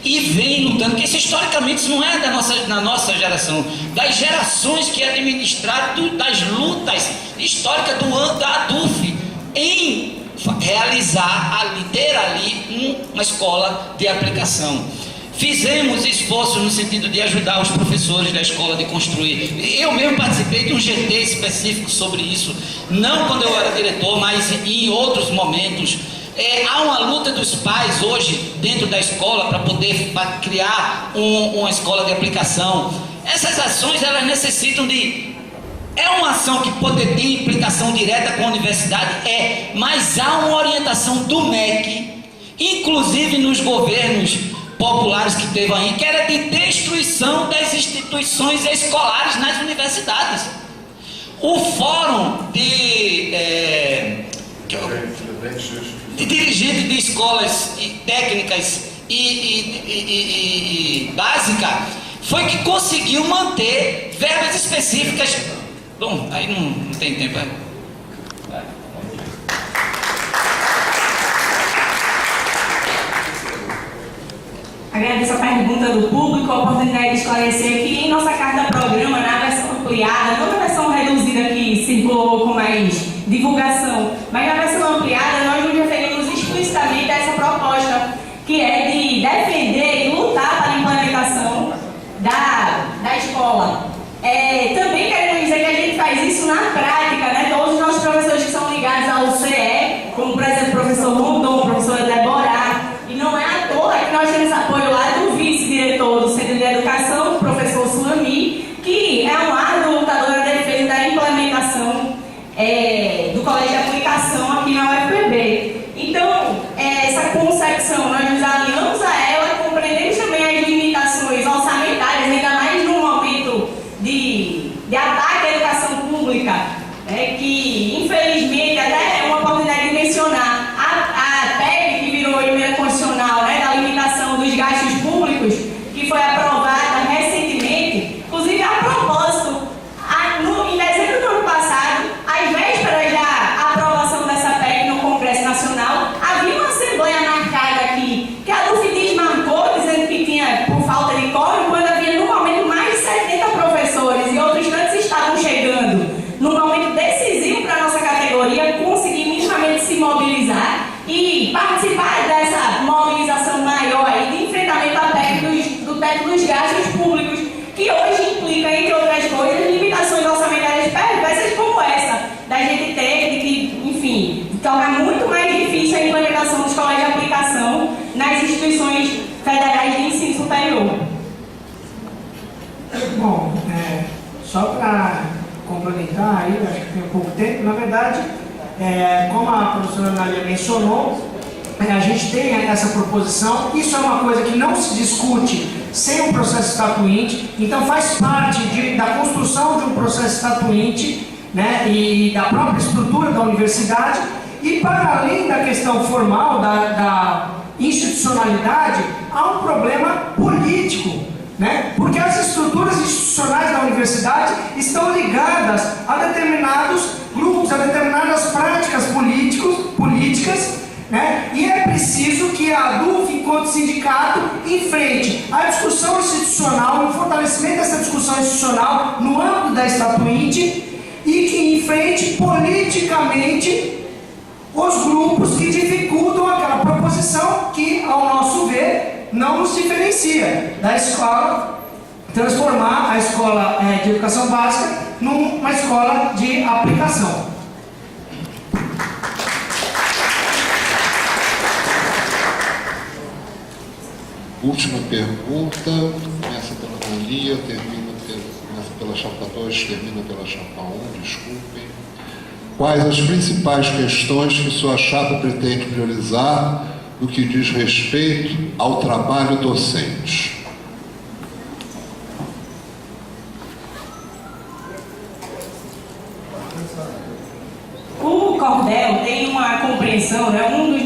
E vem lutando, porque isso historicamente isso não é da nossa geração, das gerações que administraram das lutas históricas da ADUF em realizar, ter ali uma escola de aplicação. Fizemos esforço no sentido de ajudar os professores da escola de construir. Eu mesmo participei de um GT específico sobre isso, não quando eu era diretor, mas em outros momentos. Há uma luta dos pais hoje dentro da escola para poder criar uma escola de aplicação. Essas ações, elas necessitam de... É uma ação que pode ter implicação direta com a universidade? Mas há uma orientação do MEC, inclusive nos governos populares que teve aí, que era de destruição das instituições escolares nas universidades. O fórum de dirigente de escolas técnicas e básica foi que conseguiu manter verbas específicas. Bom, aí não tem tempo. Agradeço a pergunta do público, a oportunidade de esclarecer que em nossa carta programa, na versão ampliada, não na versão reduzida que circulou com mais divulgação, mas na versão ampliada nós nos referimos explicitamente a essa proposta, que é de defender e lutar para a implementação da escola. Também queremos dizer que a gente faz isso na prática, né? Todos os nossos professores que são ligados ao CE, como por exemplo o professor Rondon, o professor Deborah, e não é à toa que nós temos apoio lá do vice-diretor do Centro de Educação, o professor Sulami, que é um árduo lutador na defesa da implementação do Colégio de Aplicação aqui na UFPB. Então, essa concepção, nós nos alinhamos a ela, compreendemos também as limitações orçamentárias, ainda mais num momento de ataque à educação pública, que infelizmente até é uma oportunidade de mencionar a PEC que virou emenda constitucional, da limitação dos gastos públicos, que foi aprovada recentemente, inclusive a propósito, em dezembro do ano passado, às vésperas da aprovação dessa PEC no Congresso Nacional, havia uma assembleia marcada aqui, que a UF desmarcou, dizendo que tinha por falta de quórum, quando havia no momento mais de 70 professores e outros tantos estavam chegando, num momento decisivo para a nossa categoria, conseguir minimamente se mobilizar e participar dessa mobilização maior aí de enfrentamento à PEC do teto dos gastos públicos, que hoje implica, entre outras coisas, limitações orçamentárias perversas como essa, da gente ter que, enfim, tornar muito mais difícil a implementação dos colégios de aplicação nas instituições federais de ensino superior. Bom, só para complementar aí, acho que tem pouco tempo, na verdade, como a professora Analia mencionou, a gente tem essa proposição, isso é uma coisa que não se discute sem um processo estatuinte, então faz parte da construção de um processo estatuinte, e da própria estrutura da universidade, e para além da questão formal, da institucionalidade, há um problema político, porque as estruturas institucionais da universidade estão ligadas a determinados grupos, a determinadas práticas políticas, e é preciso que a ADUF, enquanto sindicato, enfrente a discussão institucional, o fortalecimento dessa discussão institucional no âmbito da estatuinte e que enfrente politicamente os grupos que dificultam aquela proposição que, ao nosso ver, não nos diferencia da escola, transformar a escola de educação básica numa escola de aplicação. Última pergunta, começa pela Analia, começa pela chapa 2, termina pela chapa 1, desculpem. Quais as principais questões que sua chapa pretende priorizar no que diz respeito ao trabalho docente?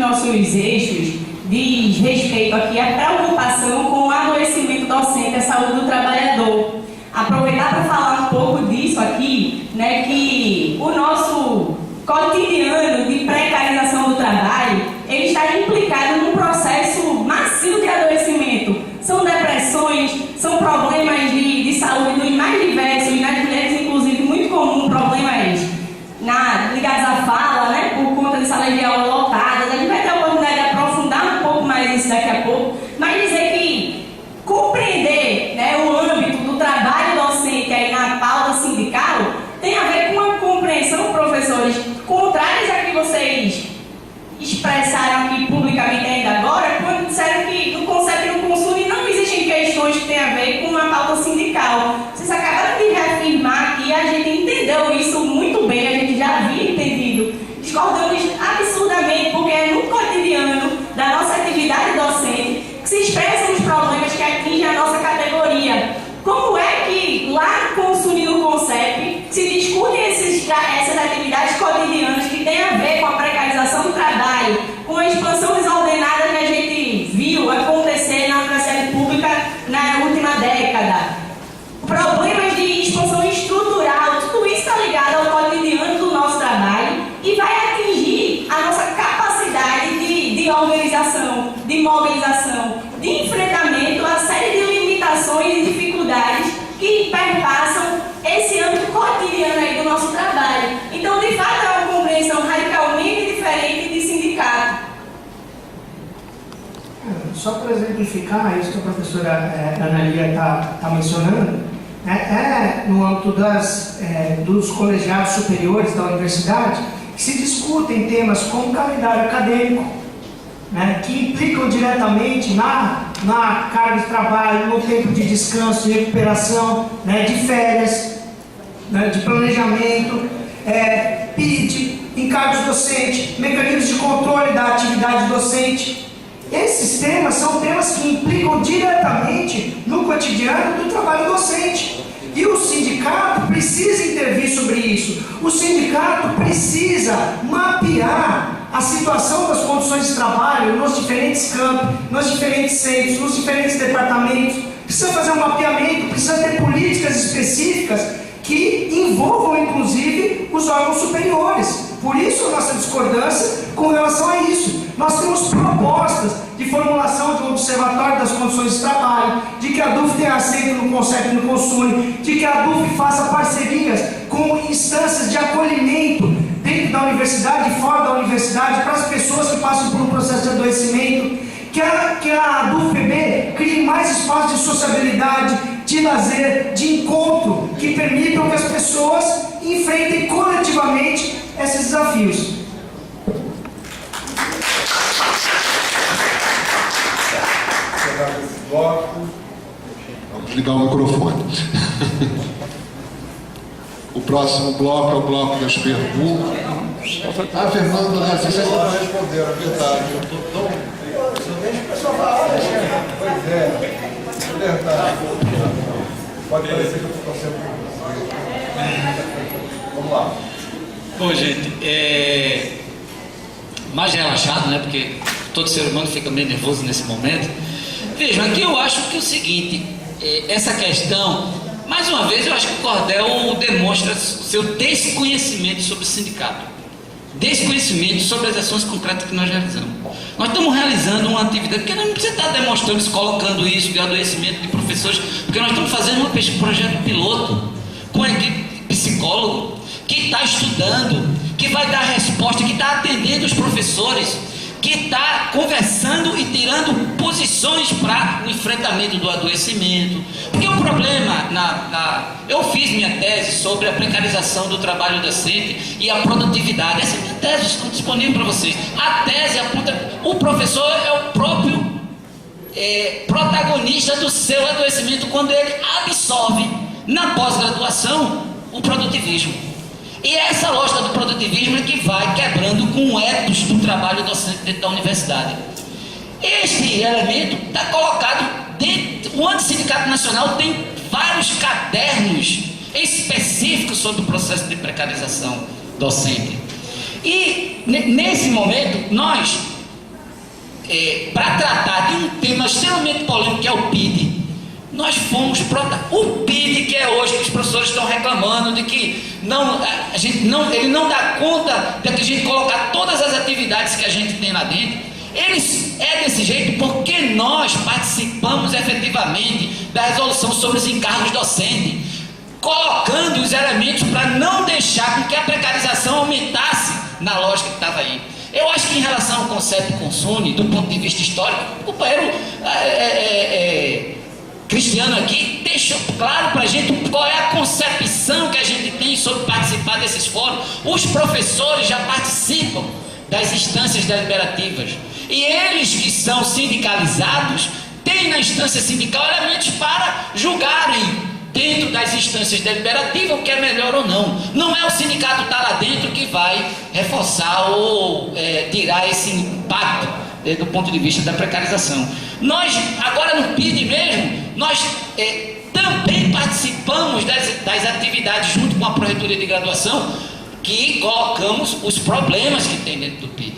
nossos eixos diz respeito aqui à preocupação com o adoecimento docente e a saúde do trabalhador. Aproveitar para falar um pouco disso aqui, né, que o nosso cotidiano de precarização do trabalho, ele está implicado num processo massivo de adoecimento. São depressões, são problemas de saúde dos mais diversos, e nas mulheres, inclusive, muito comum, problemas ligados à fala, né, por conta de salas de aula lotadas. A gente vai ter a oportunidade de aprofundar um pouco mais isso daqui a pouco, mas dizer que compreender, né, o âmbito do trabalho docente aí na pauta sindical tem a ver com uma compreensão, professores, contrários a que vocês expressaram aqui publicamente ainda agora, quando disseram que no conceito do consumo não existem questões que têm a ver com a pauta sindical. Vocês acabaram de reafirmar que a gente entendeu isso muito bem, a gente já havia entendido. Discordamos absurdamente, porque é no cotidiano da nossa atividade docente que se expressam os problemas que atingem a nossa categoria. Como é que lá no Consul e no CONCEP se discutem essas atividades cotidianas que têm a ver com a precarização do trabalho, com a expansão desordenada que a gente viu acontecer na universidade pública na última década? Problemas de expansão estrutural, tudo isso está ligado ao cotidiano do nosso trabalho e vai atingir a nossa capacidade de organização, de mobilização, de enfrentamento a série de limitações e dificuldades que perpassam esse âmbito cotidiano aí do nosso trabalho. Então, de fato, é uma compreensão radicalmente diferente de sindicato. Só para exemplificar isso que a professora Ana Lia está mencionando, no âmbito dos colegiados superiores da universidade, que se discutem temas como calendário acadêmico, né, que implicam diretamente na carga de trabalho, no tempo de descanso, de recuperação, né, de férias, né, de planejamento, PID, encargos docentes, mecanismos de controle da atividade docente. Esses temas são temas que implicam diretamente no cotidiano do trabalho docente. E o sindicato precisa intervir sobre isso. O sindicato precisa mapear a situação das condições de trabalho nos diferentes campos, nos diferentes centros, nos diferentes departamentos. Precisa fazer um mapeamento, precisa ter políticas específicas que envolvam, inclusive, os órgãos superiores. Por isso a nossa discordância com relação a isso. Nós temos propostas de formulação de um observatório das condições de trabalho, de que a DUF tenha assento no CONCEP e no CONSUNE, de que a DUF faça parcerias com instâncias de acolhimento dentro da universidade e fora da universidade para as pessoas que passam por um processo de adoecimento, que a DUF-PB crie mais espaços de sociabilidade, de lazer, de encontro, que permitam que as pessoas enfrentem coletivamente esses desafios. Vamos ligar o microfone. O próximo bloco é o bloco das perguntas. Fernando, né? Vocês não responderam, é verdade. Pois é verdade. Pode parecer que eu estou sendo. Vamos lá. Bom, gente, mais relaxado, né? Porque todo ser humano fica meio nervoso nesse momento. Vejam, aqui eu acho que é o seguinte, essa questão, mais uma vez, eu acho que o Cordel demonstra seu desconhecimento sobre o sindicato, desconhecimento sobre as ações concretas que nós realizamos. Nós estamos realizando uma atividade, porque nós não precisa estar demonstrando, se colocando isso de adoecimento de professores, porque nós estamos fazendo um projeto piloto com a equipe psicólogo que está estudando, que vai dar resposta, que está atendendo os professores, que está conversando e tirando posições para o enfrentamento do adoecimento. Porque o problema, eu fiz minha tese sobre a precarização do trabalho docente e a produtividade. Essa é a minha tese, está disponível para vocês. A tese aponta, o professor é o próprio protagonista do seu adoecimento quando ele absorve na pós-graduação o produtivismo. E é essa lógica do produtivismo é que vai quebrando com o ethos do trabalho docente dentro da universidade. Este elemento está colocado dentro. O Antissindicato Nacional tem vários cadernos específicos sobre o processo de precarização docente. E nesse momento, nós para tratar de um tema extremamente polêmico, que é o PID, nós fomos o PID, que é hoje que os professores estão reclamando de que ele não dá conta de que a gente colocar todas as atividades que a gente tem lá dentro. Ele é desse jeito porque nós participamos efetivamente da resolução sobre os encargos docentes, colocando os elementos para não deixar com que a precarização aumentasse na lógica que estava aí. Eu acho que em relação ao conceito Consune, do ponto de vista histórico, o companheiro Cristiano aqui deixou claro para a gente qual é a concepção que a gente tem sobre participar desses fóruns. Os professores já participam das instâncias deliberativas e eles que são sindicalizados têm na instância sindical elementos para julgarem dentro das instâncias deliberativas o que é melhor ou não. Não é o sindicato estar lá dentro que vai reforçar ou tirar esse impacto do ponto de vista da precarização. Nós, agora no PID mesmo, nós também participamos das atividades junto com a Proreitoria de Graduação, que colocamos os problemas que tem dentro do PID.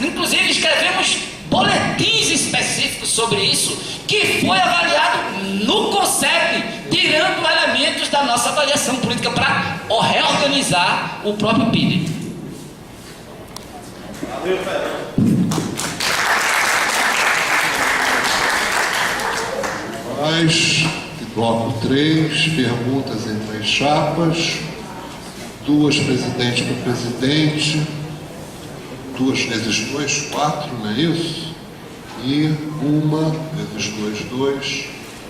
Inclusive escrevemos boletins específicos sobre isso, que foi avaliado no CONCEP, tirando elementos da nossa avaliação política para reorganizar o próprio PID. Valeu, Fernando. Bloco 3, perguntas entre as chapas, 2 presidente para presidente, 2 vezes 2, 4, não é isso? E 1 vezes 2,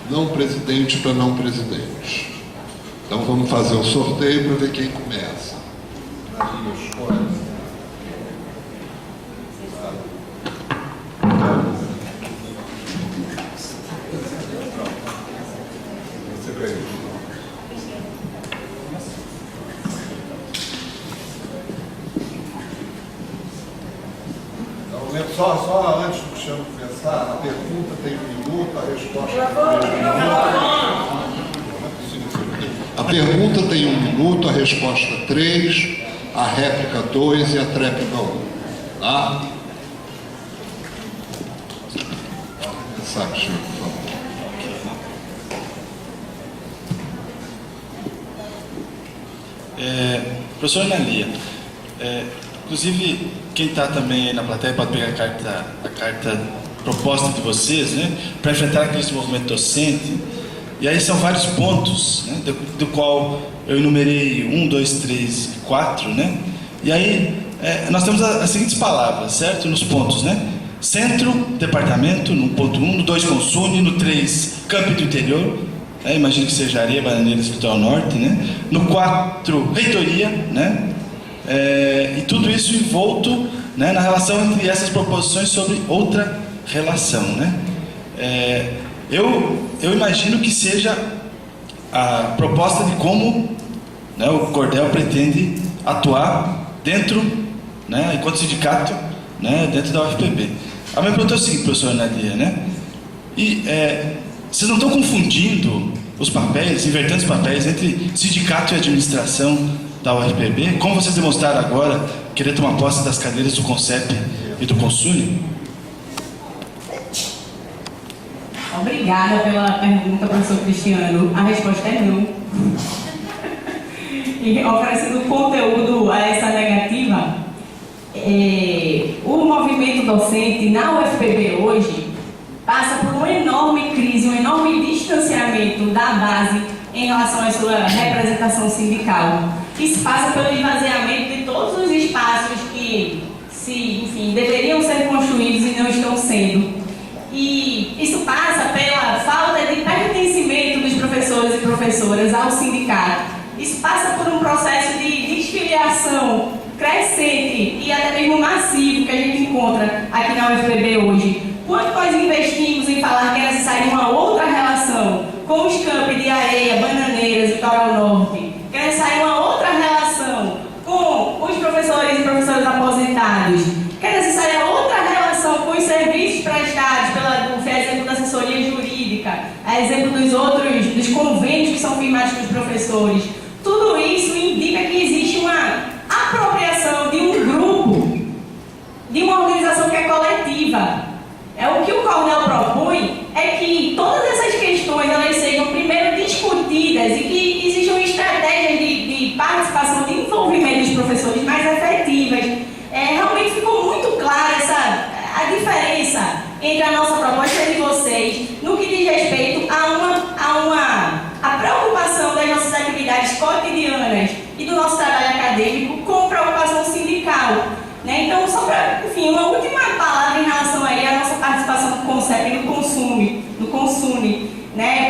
não presidente para não presidente. Então vamos fazer o sorteio para ver quem começa. Aí, escolhe. Só antes do Cristiano começar, a pergunta tem 1 minuto, a resposta tem 1 minuto. A pergunta tem 1 minuto, a resposta 3, a réplica 2 e a tréplica 1. Tá? Começar, Cristiano, por favor. Professor Analia, inclusive quem está também aí na plateia pode pegar a carta proposta de vocês, né, para enfrentar a crise do movimento docente. E aí são vários pontos, né, do qual eu enumerei 1, 2, 3 e 4, né? E aí nós temos as seguintes palavras, certo? Nos pontos, né? Centro, departamento, no ponto 1, no 2, Consune, no 3, campo do interior, imagino que seja Areia, Bananeiras, Litoral Norte, né? No 4, reitoria, né? E tudo isso envolto, né, na relação entre essas proposições sobre outra relação, né? Eu imagino que seja a proposta de como, né, o Cordel pretende atuar dentro, né, enquanto sindicato, né, dentro da UFPB. A minha pergunta é o seguinte, professor Nadia, né? Vocês não estão confundindo os papéis, invertendo os papéis entre sindicato e administração da UFPB, como vocês demonstraram agora, querer tomar posse das cadeiras do CONCEP e do Consune? Obrigada pela pergunta, professor Cristiano. A resposta é não. E oferecendo conteúdo a essa negativa, o movimento docente na UFPB hoje passa por uma enorme crise, um enorme distanciamento da base em relação à sua representação sindical. Isso passa pelo esvaziamento de todos os espaços que deveriam ser construídos e não estão sendo. E isso passa pela falta de pertencimento dos professores e professoras ao sindicato. Isso passa por um processo de desfiliação crescente e até mesmo massivo que a gente encontra aqui na UFPB hoje. Quando nós investimos em falar que era necessária uma outra relação com os campi de Areia, Bananeiras e Litoral Norte, que era necessária uma outra relação com os professores e professoras aposentados, que era necessária outra relação com os serviços prestados por exemplo da assessoria jurídica, a exemplo dos convênios que são firmados com os professores. Tudo isso indica que existe uma apropriação de um grupo de uma organização que é coletiva. O que o Cordel propõe é que todas essas questões elas sejam primeiro discutidas e que existam estratégias de participação, de envolvimento dos professores mais efetivas. Realmente ficou muito clara a diferença entre a nossa proposta e a de vocês no que diz respeito a preocupação das nossas atividades cotidianas e do nosso trabalho acadêmico com preocupação sindical. Então, só para, enfim, uma última palavra em relação aí à nossa participação no CONCEP e no Consune.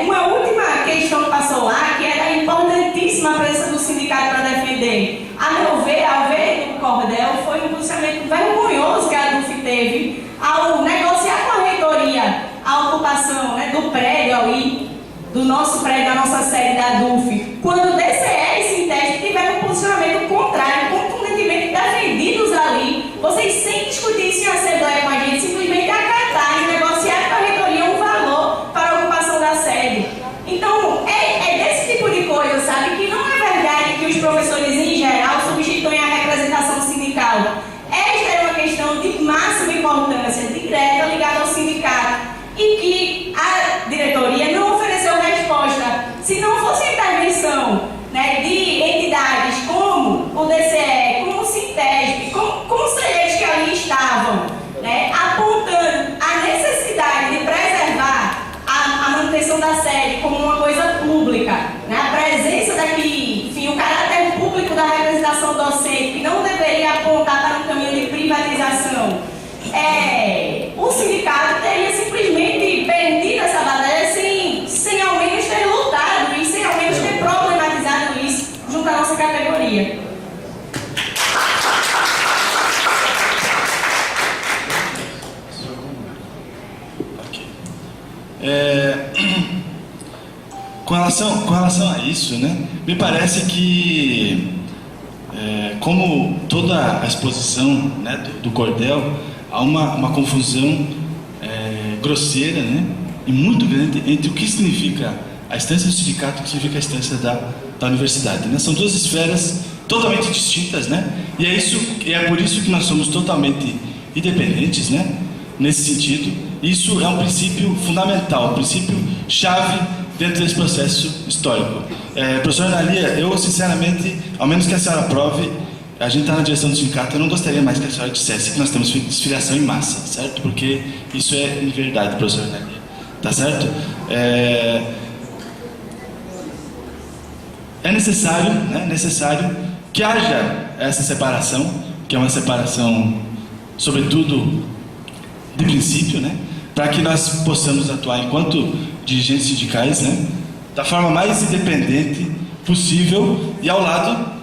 Uma última questão que passou lá, que era a importantíssima presença do sindicato para defender. A meu ver, ao ver do Cordel, foi um posicionamento vergonhoso que a DUF teve ao negociar com a reitoria a ocupação do prédio ali, do nosso prédio, da nossa sede da DUF, quando o DCE e Sinteste tiveram um posicionamento contrário, contundentemente defendidos ali. Vocês, sem discutir isso em assembleia com a gente, simplesmente acataram e negociaram com a reitoria um valor para a ocupação da sede. Então, é desse tipo de coisa, sabe? Que não é verdade que os professores, em geral, substituem a representação sindical. Esta é uma questão de máxima importância, direta, ligada ao sindicato, e que a diretoria não ofereceu resposta. Se não fosse a intervenção de entidades como o DCE, como o Sintesp, como conselheiros que ali estavam, apontando a necessidade de preservar a manutenção da sede como uma coisa pública, a presença daquele, enfim, o caráter público da representação docente, que não deveria apontar para um caminho de privatização. O sindicato teria simplesmente perdido essa batalha sem ao menos ter lutado e sem ao menos ter problematizado isso junto à nossa categoria. Com relação a isso, me parece que, como toda a exposição do Cordel, há uma confusão grosseira e muito grande entre o que significa a instância do sindicato e o que significa a instância da universidade. São duas esferas totalmente distintas, e é por isso que nós somos totalmente independentes, nesse sentido. Isso é um princípio fundamental, um princípio chave dentro desse processo histórico. Professora Analia, eu sinceramente, ao menos que a senhora aprove, a gente está na direção do sindicato, eu não gostaria mais que a senhora dissesse que nós temos desfiliação em massa, certo? Porque isso é inverdade, professora Analia, tá certo? É necessário que haja essa separação, que é uma separação, sobretudo, de princípio, para que nós possamos atuar enquanto dirigentes sindicais, da forma mais independente possível e ao lado,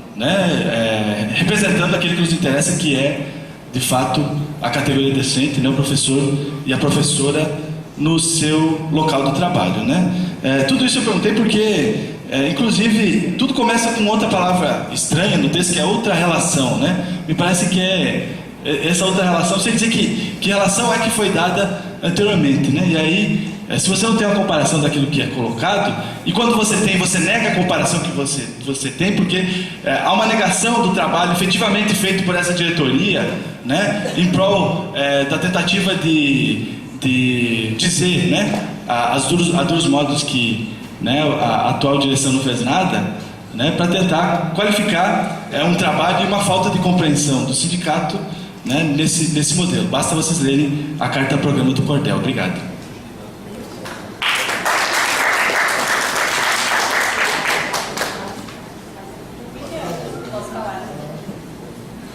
representando aquilo que nos interessa, que é, de fato, a categoria docente, o professor e a professora no seu local de trabalho, tudo isso eu perguntei porque, inclusive, tudo começa com outra palavra estranha no texto, que é outra relação, Me parece que essa outra relação, sem dizer que relação é que foi dada anteriormente, E aí, se você não tem uma comparação daquilo que é colocado, e quando você tem, você nega a comparação que você tem, porque há uma negação do trabalho efetivamente feito por essa diretoria, em prol da tentativa de dizer, a duros modos que a atual direção não fez nada, para tentar qualificar um trabalho e uma falta de compreensão do sindicato, nesse modelo. Basta vocês lerem a carta-programa do Cordel. Obrigado.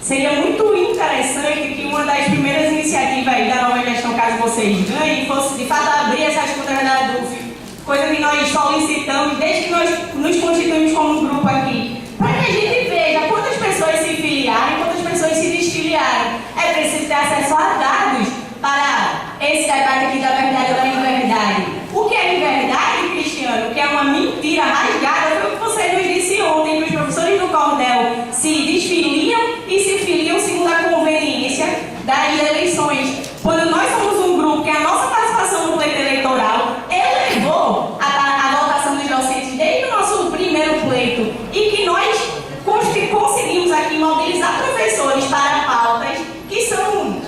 Seria muito interessante que uma das primeiras iniciativas aí da nova gestão, caso vocês ganhem, fosse de fato abrir essas contas da DUF, coisa que nós solicitamos desde que nós nos constituímos como um grupo aqui, para que a gente veja quantas pessoas se filiaram e quantas pessoas se desfiliaram. É preciso ter acesso a dados para esse debate aqui da verdade ou da inverdade. O que é inverdade, Cristiano? O que é uma mentira rasgada foi o que você nos disse ontem, que os professores do Cordel se desfiliam e se filiam segundo a conveniência das eleições. Quando nós somos um grupo que a nossa participação no pleito eleitoral elevou a votação dos docentes desde o nosso primeiro pleito e que nós conseguimos aqui mobilizar professores para pautas que são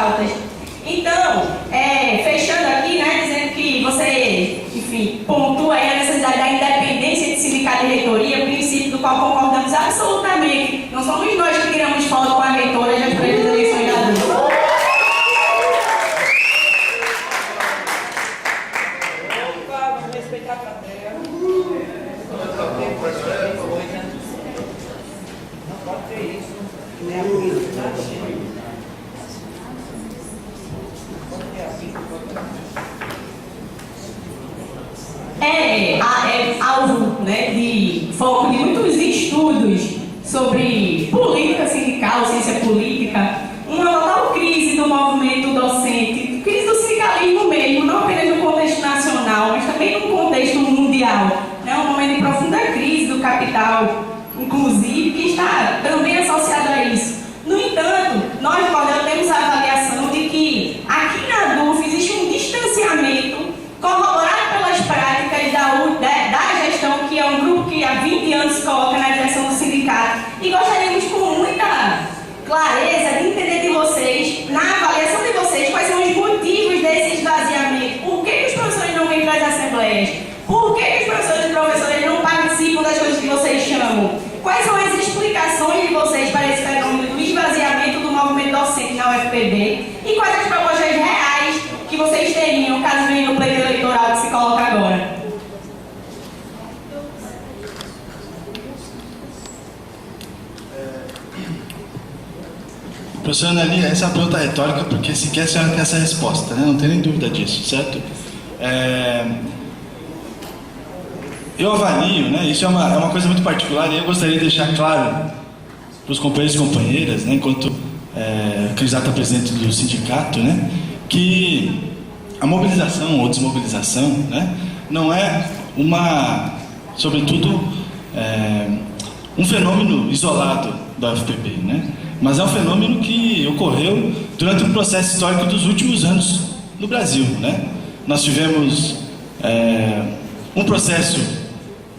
pautas. Então, fechando aqui, né, dizendo que você, enfim, pontua aí a necessidade da independência de sindicato e reitoria, princípio do qual concordamos absolutamente. Não somos nós que tiramos foto com a reitora já para as eleições da luz. É alvo, né, de foco de muitos estudos sobre política sindical, ciência política, uma total crise do movimento docente, crise do sindicalismo mesmo, não apenas no contexto nacional, mas também no contexto mundial, né, um momento de profunda crise do capital, inclusive, que está também associado a isso. No entanto, nós, Cordel, temos a avaliação de que aqui na DUF existe um distanciamento corroborado pelas práticas da gestão, que é um grupo que há 20 anos se coloca na direção do sindicato, e gostaríamos com muita clareza de entender de vocês, na avaliação de vocês, quais são os motivos desse esvaziamento, por que os professores não vêm para as assembleias, por que os professores e professores não participam das coisas que vocês chamam, quais são as explicações de vocês para esse fenômeno do esvaziamento do movimento docente na UFPB e quais as propostas reais que vocês teriam caso venha no pleito eleitoral que se coloca agora. Professora Analia, essa é uma pergunta retórica porque sequer a senhora tem essa resposta, né? Não tem nem dúvida disso, certo? Eu avalio, né? Isso é uma coisa muito particular e eu gostaria de deixar claro para os companheiros e companheiras, né? Enquanto candidato a presidente do sindicato, né? Que a mobilização ou desmobilização, né? Não é sobretudo, um fenômeno isolado da UFPB, né? Mas é um fenômeno que ocorreu durante um processo histórico dos últimos anos no Brasil, né? Nós tivemos um processo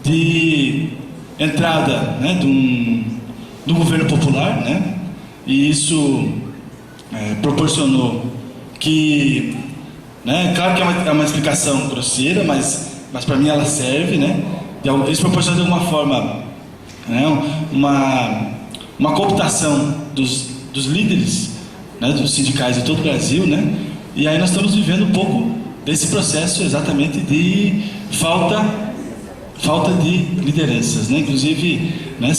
de entrada, né, do governo popular, né? E isso proporcionou que, né, claro que é uma explicação grosseira, mas para mim ela serve, né? Isso proporcionou de alguma forma, né, uma cooptação dos líderes, né, dos sindicais de todo o Brasil, né? E aí nós estamos vivendo um pouco desse processo exatamente de falta de lideranças, né? Inclusive, né,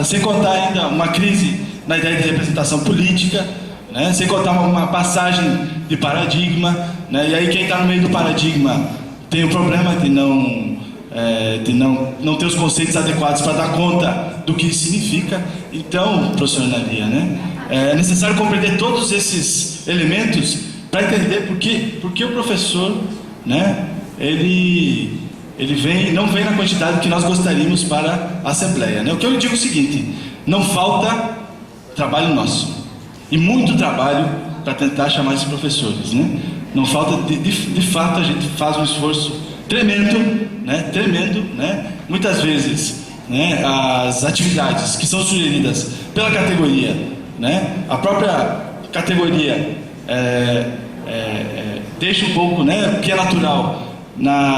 sem contar ainda uma crise na ideia de representação política, né? Sem contar uma passagem de paradigma, né? E aí quem está no meio do paradigma tem o problema de não ter os conceitos adequados para dar conta do que isso significa. Então, professor Analia, né, é necessário compreender todos esses elementos para entender por que o professor, né, ele não vem na quantidade que nós gostaríamos para a Assembleia, né? O que eu lhe digo é o seguinte: não falta trabalho nosso e muito trabalho para tentar chamar esses professores, né? Não falta, de fato, a gente faz um esforço tremendo, né? Muitas vezes, né, as atividades que são sugeridas pela categoria, né, a própria categoria deixa um pouco, né, o que é natural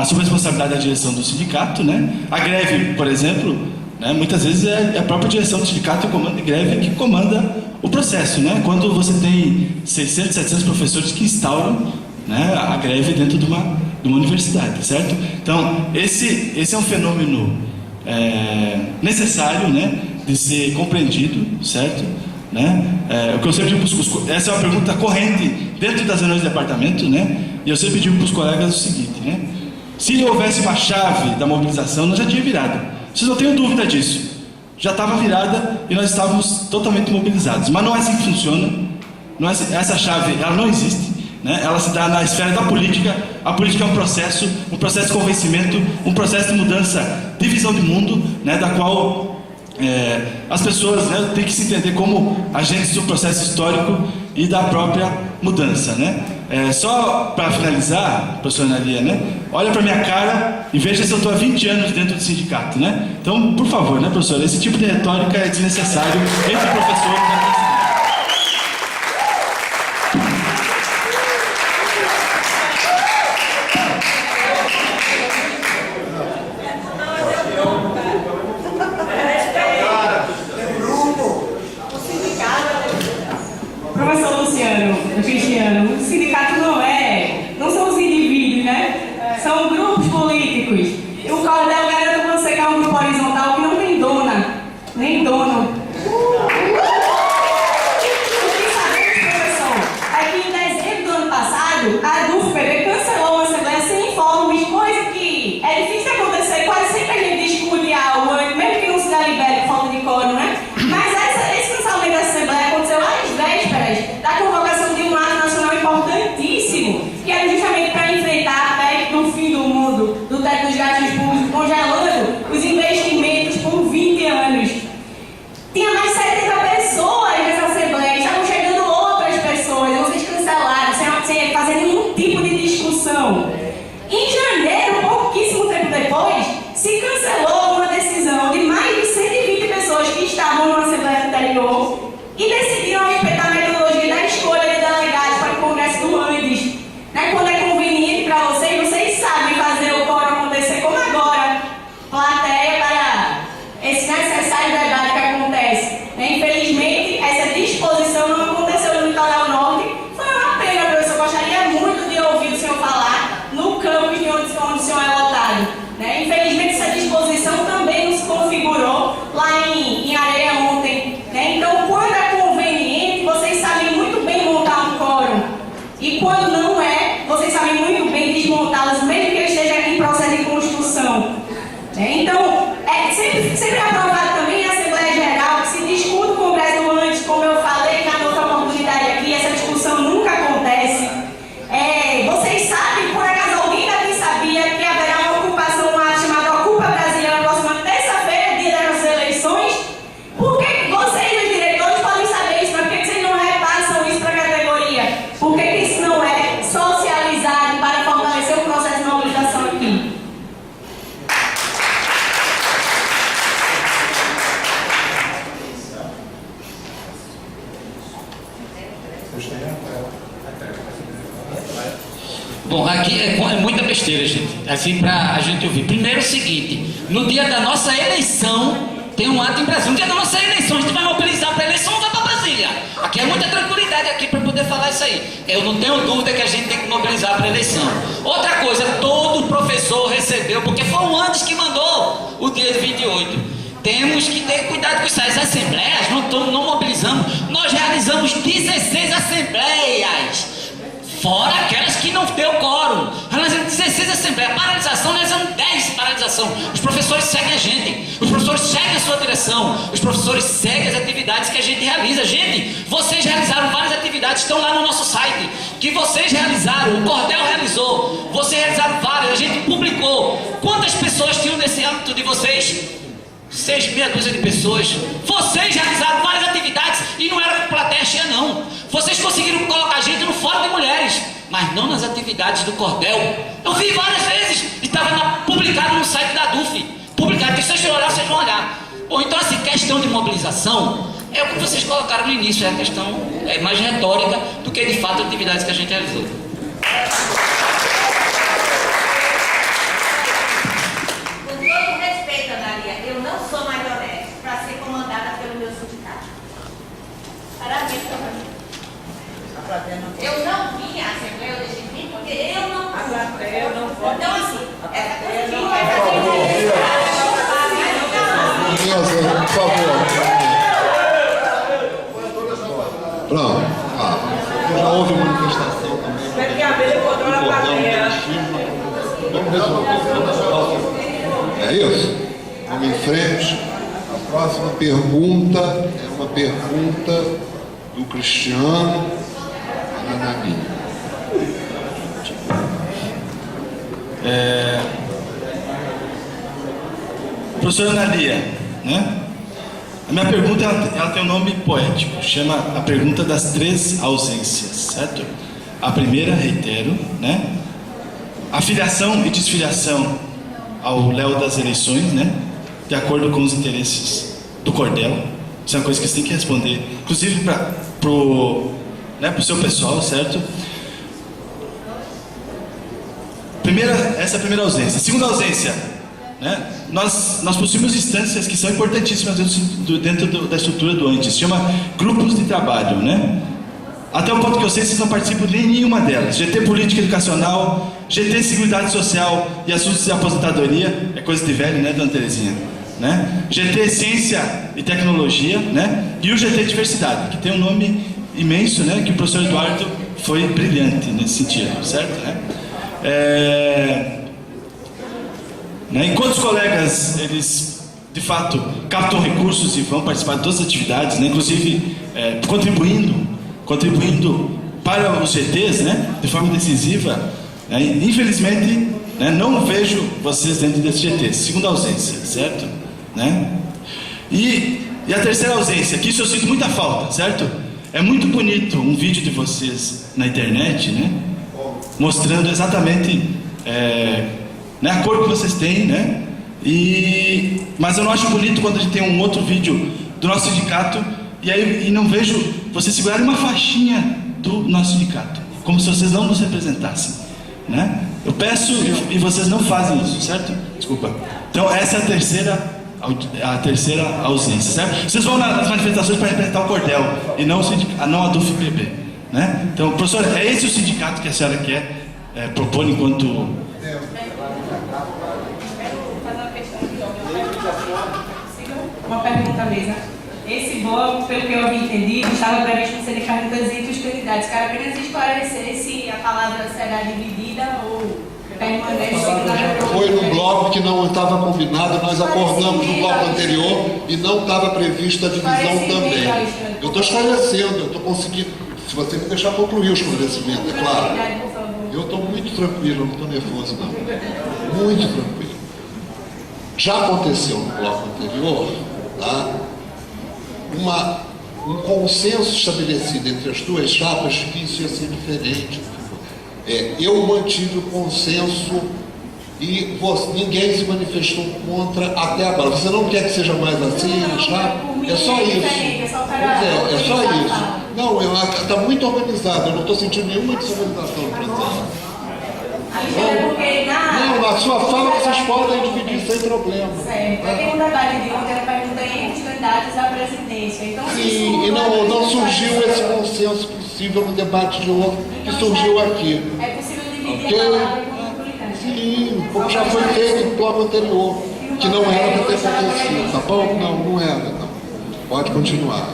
sob responsabilidade da direção do sindicato, né? A greve, por exemplo, né, muitas vezes é a própria direção do sindicato e o comando de greve que comanda o processo, né? Quando você tem 600, 700 professores que instauram, né, a greve dentro de uma universidade, certo? Então, esse é um fenômeno necessário, né, de ser compreendido, certo? Né? O que eu sempre digo para os... Essa é uma pergunta corrente dentro das reuniões de departamento, né? E eu sempre digo para os colegas o seguinte, né? Se houvesse uma chave da mobilização, nós já tinha virado. Vocês não tenham dúvida disso. Já estava virada e nós estávamos totalmente mobilizados. Mas não é assim que funciona. Essa chave, ela não existe. Né? Ela se dá na esfera da política. A política é um processo de convencimento, um processo de mudança, de visão de mundo, né? Da qual as pessoas, né, têm que se entender como agentes do processo histórico e da própria mudança, né? Só para finalizar, professor Analia, né? Olha para minha cara e veja se eu estou há 20 anos dentro do sindicato, né? Então, por favor, né, professor, esse tipo de retórica é desnecessário entre professores, né? sempre é aprovado também a Assembleia Geral, que se discute o Congresso antes, como eu falei na outra oportunidade aqui, essa discussão nunca acontece. Vocês sabem, por acaso alguém daqui sabia que haverá uma ocupação, uma chamada Ocupa Brasília, na próxima terça-feira, dia das eleições? Por que vocês, os diretores, podem saber isso, mas por que vocês não repassam isso para a categoria? Por que isso não é socializado para fortalecer o processo de mobilização aqui? Bom, aqui é muita besteira, gente. Assim, pra a gente ouvir. Primeiro é o seguinte: no dia da nossa eleição, tem um ato em Brasília. No dia da nossa eleição, a gente vai mobilizar para a eleição, vai para Brasília. Aqui é muita tranquilidade aqui para poder falar isso aí. Eu não tenho dúvida que a gente tem que mobilizar para a eleição. Outra coisa, todo professor recebeu, porque foi o Andes que mandou o dia 28. Temos que ter cuidado com isso. As assembleias, não mobilizamos. Nós realizamos 16 assembleias. Fora aquelas que não deu quórum. Nós temos 16 assembleias. Paralisação, nós temos 10 paralisação. Os professores seguem a gente. Os professores seguem a sua direção. Os professores seguem as atividades que a gente realiza. Gente, vocês realizaram várias atividades, estão lá no nosso site. Que vocês realizaram, o Cordel realizou. Vocês realizaram várias, a gente publicou. Quantas pessoas tinham nesse âmbito de vocês? 6,5 dúzia de pessoas. Vocês realizaram várias atividades e não era com plateia cheia, não. Vocês conseguiram colocar a gente no Fórum de Mulheres, mas não nas atividades do Cordel. Eu vi várias vezes, estava publicado no site da DUF. Publicado, se vocês olhar, vocês vão olhar. Bom, então assim, questão de mobilização é o que vocês colocaram no início, é a questão mais retórica do que de fato atividades que a gente realizou. Eu não sou marionete para ser comandada pelo meu sindicato. Parabéns para mim. Eu não vim à Assembleia, eu deixei vir porque eu não vou. Então, assim, essa coisa de vai fazer Por favor. Pronto. Já houve manifestação também. porque a abelha botou na plateia. Vamos resolver. É isso? Vamos em frente. A próxima pergunta é uma pergunta do Cristiano Ananami. Professora Analia, né? A minha pergunta ela tem um nome poético, chama a pergunta das 3 ausências, certo? A primeira, reitero, né? A filiação e desfiliação ao léu das eleições, né? De acordo com os interesses do Cordel. Isso é uma coisa que você tem que responder, inclusive pro seu pessoal, certo? Essa é a primeira ausência. Segunda ausência, né? Nós possuímos instâncias que são importantíssimas dentro da estrutura do ANTES, chama grupos de trabalho, né? Até o ponto que eu sei, vocês não participam de nenhuma delas. GT Política Educacional, GT Seguridade Social e Assuntos de Aposentadoria, é coisa de velho, né, dona Terezinha? Né? GT Ciência e Tecnologia, né? E o GT Diversidade, que tem um nome imenso, né? Que o professor Eduardo foi brilhante nesse sentido, certo? Enquanto os colegas, eles de fato captam recursos e vão participar de todas as atividades, né? Inclusive contribuindo para os GTs, né? De forma decisiva, né? Infelizmente, né? Não vejo vocês dentro desses GTs. Segunda ausência, certo? Né? E a terceira ausência, que isso eu sinto muita falta, certo? É muito bonito um vídeo de vocês na internet, né? Mostrando exatamente a cor que vocês têm, né? Mas eu não acho bonito quando a gente tem um outro vídeo do nosso sindicato e não vejo vocês segurarem uma faixinha do nosso sindicato, como se vocês não nos representassem, né? Eu peço e vocês não fazem isso, certo? Desculpa. Então essa é a terceira ausência, certo? Vocês vão nas manifestações para representar o Cordel e não a DUF-PB, né? Então, professor, é esse o sindicato que a senhora quer propor enquanto... Uma pergunta mesmo. Esse bloco, pelo que eu havia entendido, estava previsto ser de perguntas entre os candidatos. Quero apenas esclarecer se a palavra será dividida ou permanece secretária. Foi no bloco que não estava combinado, nós acordamos no bloco anterior e não estava prevista a divisão também. Eu estou esclarecendo, eu estou conseguindo, se você me deixar concluir o esclarecimento, é claro. Eu estou muito tranquilo, não estou nervoso não. Muito tranquilo. Já aconteceu no bloco anterior, tá? Um consenso estabelecido entre as duas chapas que isso ia ser diferente. Eu mantive o consenso e ninguém se manifestou contra até agora. Você não quer que seja mais assim, chapa? É só isso. É só isso. Não, está muito organizado, eu não estou sentindo nenhuma desorganização no processo. Não, na sua fala vocês podem dividir sem problema. Certo. Tem um debate de ontem, era pergunta entre os candidatos à presidência. Então, sim, e não surgiu esse consenso possível no debate de ontem que surgiu aqui. É possível dividir a palavra com o sim, como já foi feito no bloco anterior, que não era para ter acontecido, tá bom? Não era, não. Pode continuar.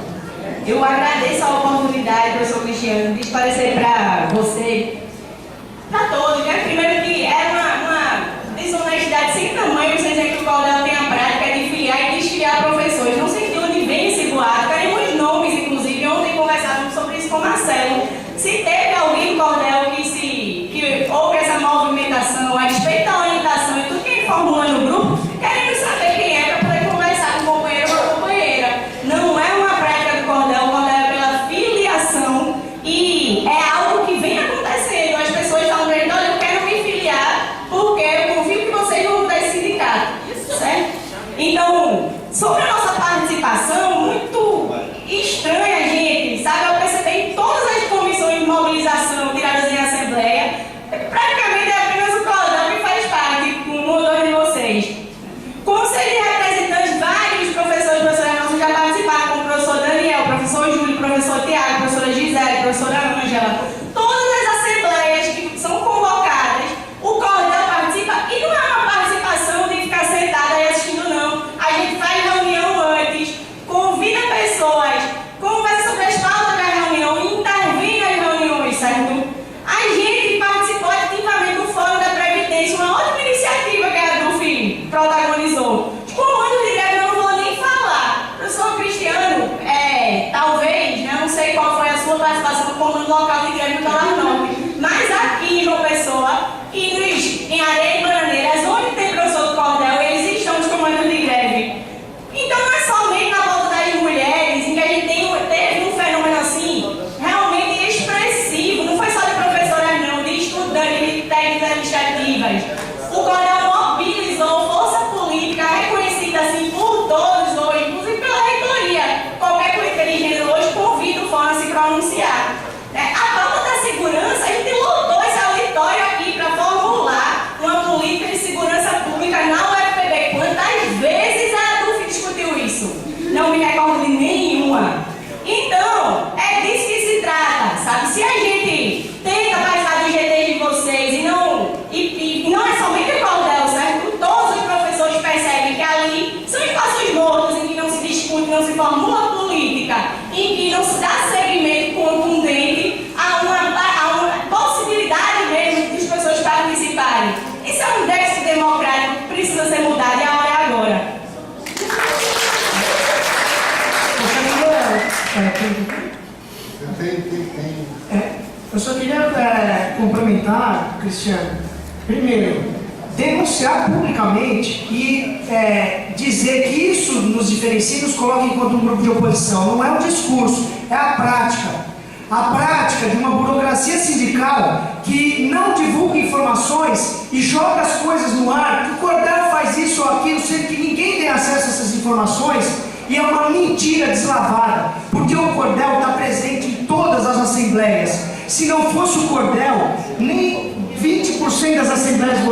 Eu agradeço a oportunidade, professor Cristiano, de esclarecer para você, para todos, né? Primeiro que é uma desonestidade sem tamanho você dizer que o Cordel tem a prática de filiar e desfiliar professores. Não sei de onde vem esse boato, queremos nomes, inclusive, ontem conversávamos sobre isso com o Marcelo. Se teve alguém do Cordel que houve essa movimentação, a respeito da orientação e tudo que ele formula no grupo, queremos saber quem é para poder conversar com o companheiro ou a companheira. Não é uma prática do Cordel, o Cordel é pela filiação e é algo que vem acontecendo. As pessoas estão dizendo, olha, eu quero me filiar porque eu confio que vocês vão mudar esse sindicato, certo? Então, sobre a nossa participação, muito estranha, gente, sabe? Eu percebi em todas as comissões de mobilização tiradas em assembleia, praticamente é apenas o Cordel que faz parte, com um ou dois de vocês. Conselho de representantes, vários professores e professoras nossos já participaram, como o professor Daniel, o professor Júlio, o professor Tiago, a professora Gisele, a professora Ângela. Todas as assembleias que são convocadas, o Cordel participa, e não é uma participação de ficar sentada aí assistindo, não. A gente faz reunião antes, convida pessoas, conversa sobre as pautas da reunião, intervém nas reuniões, certo? A gente participou ativamente do Fórum da Previdência, uma ótima iniciativa que a DUF protagonizou. Os comandos de greve eu não vou nem falar. Professor Cristiano, talvez, né, não sei qual foi a sua participação no comando local de greve do Calar Norte, mas aqui em João Pessoa e em Areia e Bananeiras, onde tem professor do Cordel, eles estão nos comandos de greve. Então não é somente na volta das mulheres, em que a gente teve um fenômeno assim, realmente expressivo, não foi só de professoras não, de estudantes, de técnicas administrativas. O Cordel mobilizou força política reconhecida assim por todos hoje, inclusive pela reitoria. Qualquer política de gênero hoje convida o fórum a se pronunciar. A pauta da segurança, a gente lotou esse auditório aqui para formular uma política de segurança pública na UFPB. Quantas vezes a DUF discutiu isso? Não me recordo de nenhuma. Então, é disso que se trata, sabe? Se a gente tenta participar dos GTs de vocês e não é somente o Cordel, certo? Todos os professores percebem que ali são espaços mortos em que não se discute, não se formula política, em que não se dá segmento contundente a uma possibilidade mesmo dos professores participarem. Isso é um déficit democrático que precisa ser mudado e a hora é agora. Eu só queria complementar, Cristiano. Primeiro, denunciar publicamente e dizer que isso nos diferencia e nos coloca enquanto um grupo de oposição. Não é um discurso, é a prática. A prática de uma burocracia sindical que não divulga informações e joga as coisas no ar, que o Cordel faz isso ou aquilo, sendo que ninguém tem acesso a essas informações, e é uma mentira deslavada, porque o Cordel está presente em todas as assembleias. Se não fosse o Cordel, nem 20% das assembleias que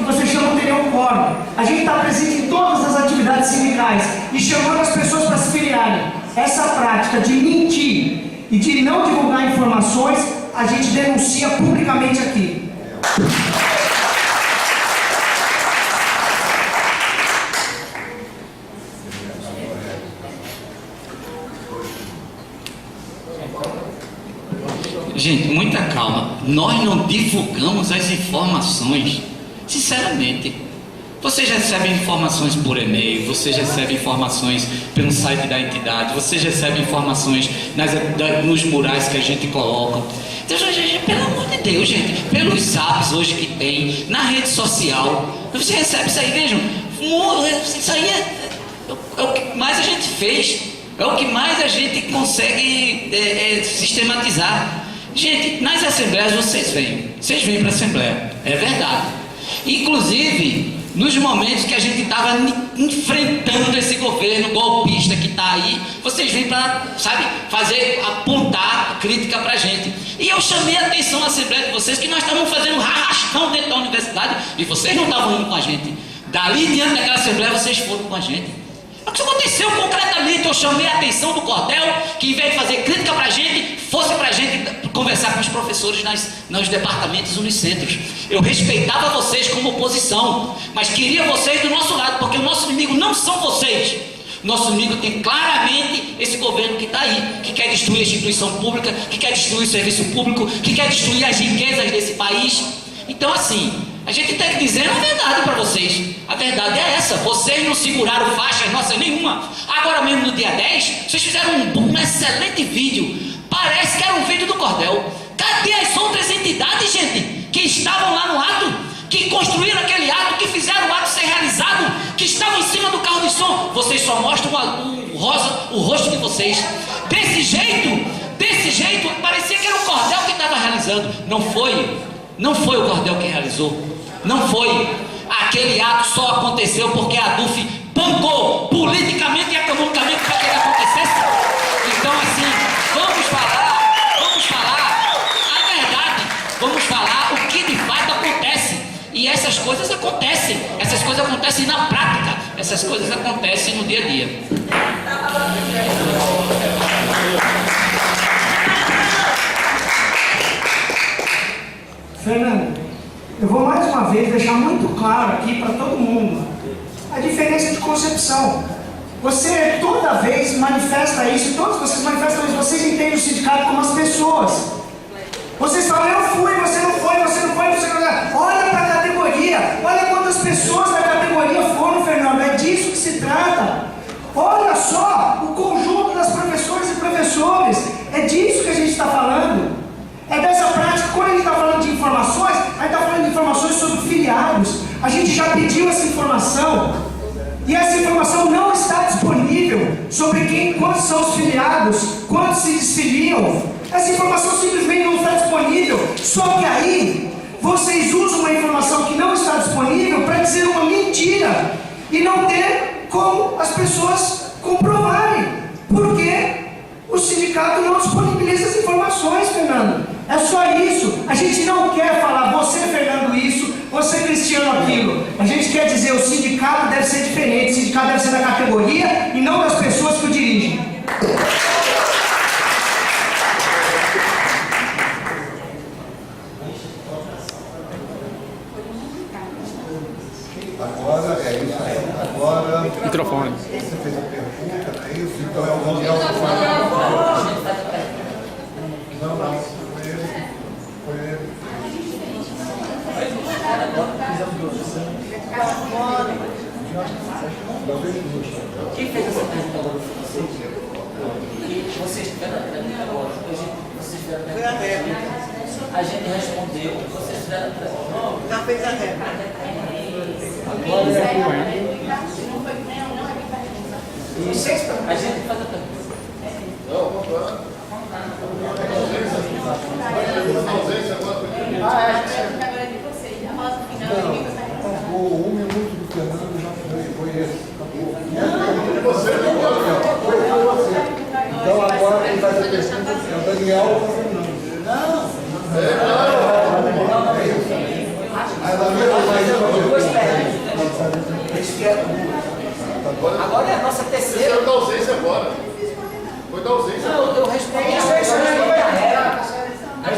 vocês chamam teriam quórum. A gente está presente em todas as atividades sindicais e chamando as pessoas para se filiarem. Essa prática de mentir e de não divulgar informações, a gente denuncia publicamente aqui. Gente, muita calma. Nós não divulgamos as informações. Sinceramente. Vocês recebem informações por e-mail, vocês recebem informações pelo site da entidade, vocês recebem informações nos murais que a gente coloca. Então, gente, pelo amor de Deus, gente, pelos zaps hoje que tem, na rede social, você recebe isso aí, vejam, isso aí é o que mais a gente fez, é o que mais a gente consegue sistematizar. Gente, nas assembleias vocês vêm para a assembleia, é verdade. Inclusive, nos momentos que a gente estava enfrentando esse governo golpista que está aí, vocês vêm para, apontar crítica para a gente. E eu chamei a atenção na Assembleia de vocês que nós estávamos fazendo arrastão dentro da universidade e vocês não estavam indo com a gente. Dali diante daquela Assembleia vocês foram com a gente. O que aconteceu concretamente? Eu chamei a atenção do Cordel que, em vez de fazer crítica para a gente, fosse para a gente conversar com os professores nos departamentos unicentros. Eu respeitava vocês como oposição, mas queria vocês do nosso lado, porque o nosso inimigo não são vocês. Nosso inimigo tem claramente esse governo que está aí, que quer destruir a instituição pública, que quer destruir o serviço público, que quer destruir as riquezas desse país. Então, assim, a gente tem que dizer a verdade para vocês. A verdade é essa. Vocês não seguraram faixas nossas nenhuma. Agora mesmo no dia 10, vocês fizeram um excelente vídeo. Parece que era um vídeo do Cordel. Cadê as outras entidades, gente, que estavam lá no ato, que construíram aquele ato, que fizeram o ato ser realizado, que estavam em cima do carro de som? Vocês só mostram o rosto de vocês. Desse jeito, parecia que era o Cordel que estava realizando. Não foi o Cordel que realizou. Não foi. Aquele ato só aconteceu porque a ADUF bancou politicamente e economicamente para que ele acontecesse. Então, assim, vamos falar a verdade, vamos falar o que de fato acontece. E essas coisas acontecem na prática, essas coisas acontecem no dia a dia. Fernando, eu vou mais uma vez deixar muito claro aqui para todo mundo a diferença de concepção. Você toda vez manifesta isso, todos vocês manifestam isso, vocês entendem o sindicato como as pessoas. Vocês falam, eu fui, você não foi, você não foi, você não foi. Olha para a categoria, olha quantas pessoas da categoria foram, Fernando, é disso que se trata. Olha só o conjunto das professoras e professores, é disso que a gente está falando. É dessa prática. Quando a gente está falando de informações, a gente está falando de informações sobre filiados. A gente já pediu essa informação e essa informação não está disponível sobre quantos são os filiados, quantos se desfiliam. Essa informação simplesmente não está disponível. Só que aí vocês usam uma informação que não está disponível para dizer uma mentira e não ter como as pessoas comprovarem. Porque o sindicato não disponibiliza as informações, Fernando. É só isso. A gente não quer falar você, Fernando, isso, você, Cristiano, aquilo. A gente quer dizer o sindicato deve ser diferente. O sindicato deve ser da categoria e não das pessoas que o dirigem. Agora é isso aí. Agora. Microfone. Você fez a pergunta, não é isso? Então é o Daniel que faz. Não, foi ele. Foi ele. Quem fez essa pergunta agora foi você? Vocês tiveram agora. Vocês tiveram a gente respondeu, vocês fizeram a pergunta. Já fez a réplica. Agora é a tua, hein? Isso, a gente faz a pergunta. O 1 minuto do Fernando já foi esse. Acabou. Foi você. Então agora quem faz a pergunta é o Daniel ou o Fernando. Não. Agora é a nossa terceira. Foi da ausência agora. Foi da ausência. Não, eu respondi a regra. Aí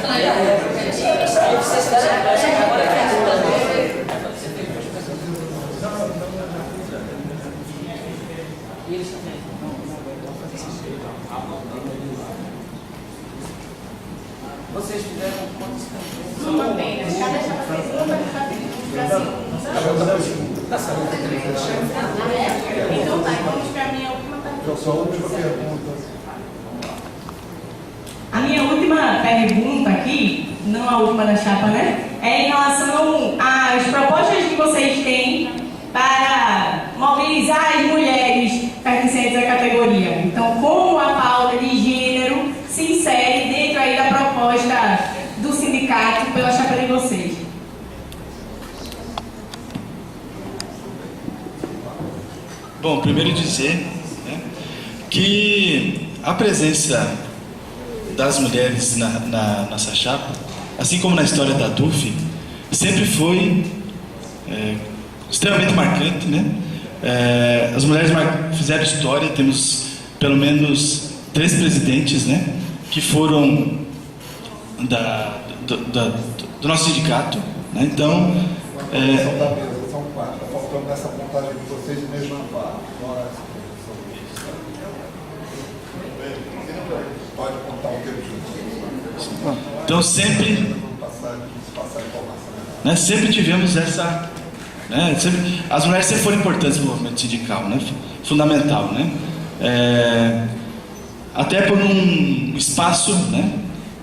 vocês deram a regra, agora é a pergunta dele. E eles também. Vocês fizeram quantos campanhas? Uma apenas. Cada chapa fez uma, mas cada Tá sabendo que tem que Então tá, vamos para a minha última pergunta. Então, só a última pergunta. A minha última pergunta aqui, não a última da chapa, né? É em relação às propostas que vocês têm para mobilizar as mulheres pertencentes à categoria. Então, como a pauta de gênero se insere dentro aí da proposta do sindicato pela chapa de vocês? Bom, primeiro dizer, né, que a presença das mulheres na nossa chapa, assim como na história da DUF, sempre foi extremamente marcante, né? As mulheres fizeram história, temos pelo menos 3 presidentes, né, que foram do nosso sindicato, né? Então, São da mesa, são 4. Está faltando nessa contagem de vocês o mesmo amparo. Pode contar o tempo junto. então sempre tivemos essa, né, as mulheres sempre foram importantes no movimento sindical, né, fundamental, né, até por um espaço, né,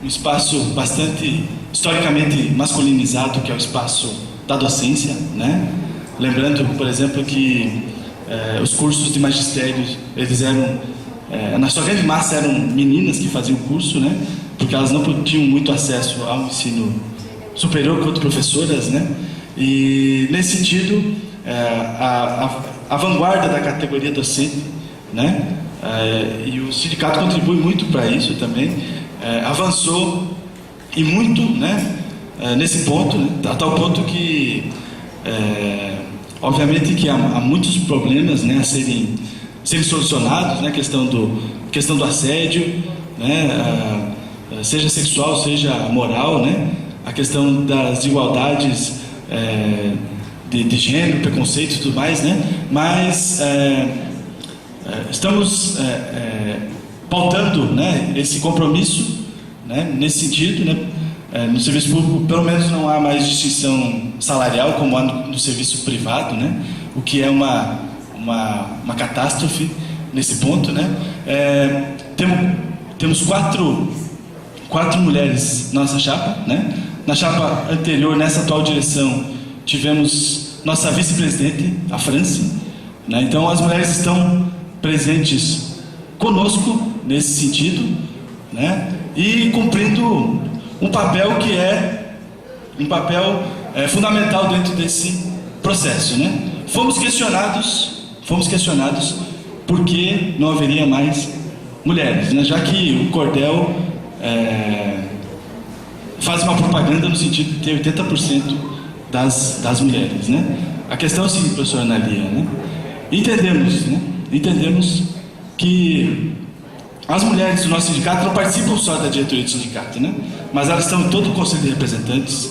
um espaço bastante historicamente masculinizado, que é o espaço da docência, né, lembrando, por exemplo, que os cursos de magistério, eles eram, na sua grande massa eram meninas que faziam o curso, né, porque elas não tinham muito acesso ao ensino superior quanto professoras, né? E nesse sentido, a vanguarda da categoria docente, né? E o sindicato contribui muito para isso também, avançou e muito, né? Nesse ponto, né? A tal ponto que, obviamente, que há muitos problemas, né, a serem solucionados, né? Questão do assédio, né? Seja sexual, seja moral, né? A questão das desigualdades de gênero, preconceito e tudo mais, né? Mas estamos pautando, né, esse compromisso, né, nesse sentido, né? No serviço público, pelo menos, não há mais distinção salarial como há no serviço privado, né? O que é uma catástrofe nesse ponto, né? Temos quatro mulheres na nossa chapa, né? Na chapa anterior, nessa atual direção, tivemos nossa vice-presidente, a Franci, né? Então as mulheres estão presentes conosco nesse sentido, né? E cumprindo um papel que é um papel fundamental dentro desse processo, né? Fomos questionados por que não haveria mais mulheres, né? Já que o Cordel faz uma propaganda no sentido de ter 80% das mulheres, né? A questão é o seguinte, professora Analia, né? Entendemos que as mulheres do nosso sindicato não participam só da diretoria do sindicato, né? Mas elas estão em todo o conselho de representantes,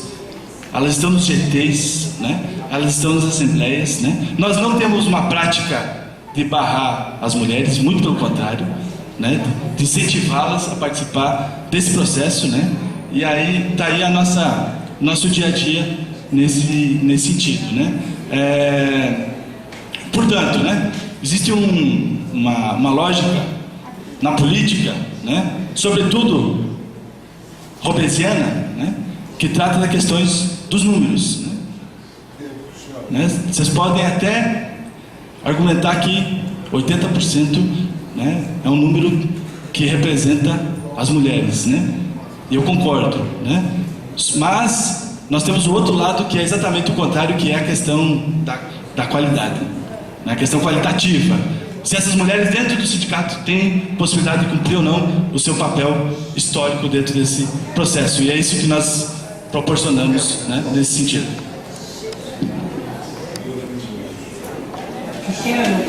elas estão nos GTs, né? Elas estão nas assembleias, né? Nós não temos uma prática de barrar as mulheres, muito pelo contrário, né? De incentivá-las a participar desse processo, né? E aí está aí nosso dia a dia nesse sentido, né? Portanto, né? Existe uma lógica na política, né? Sobretudo robesiana, né? Que trata das questões dos números, né? Vocês podem até argumentar que 80%, né, é um número que representa as mulheres, né? E eu concordo, né? Mas nós temos o outro lado que é exatamente o contrário, que é a questão da qualidade, né? A questão qualitativa. Se essas mulheres dentro do sindicato têm possibilidade de cumprir ou não o seu papel histórico dentro desse processo. E é isso que nós proporcionamos, né, nesse sentido. Cristiano,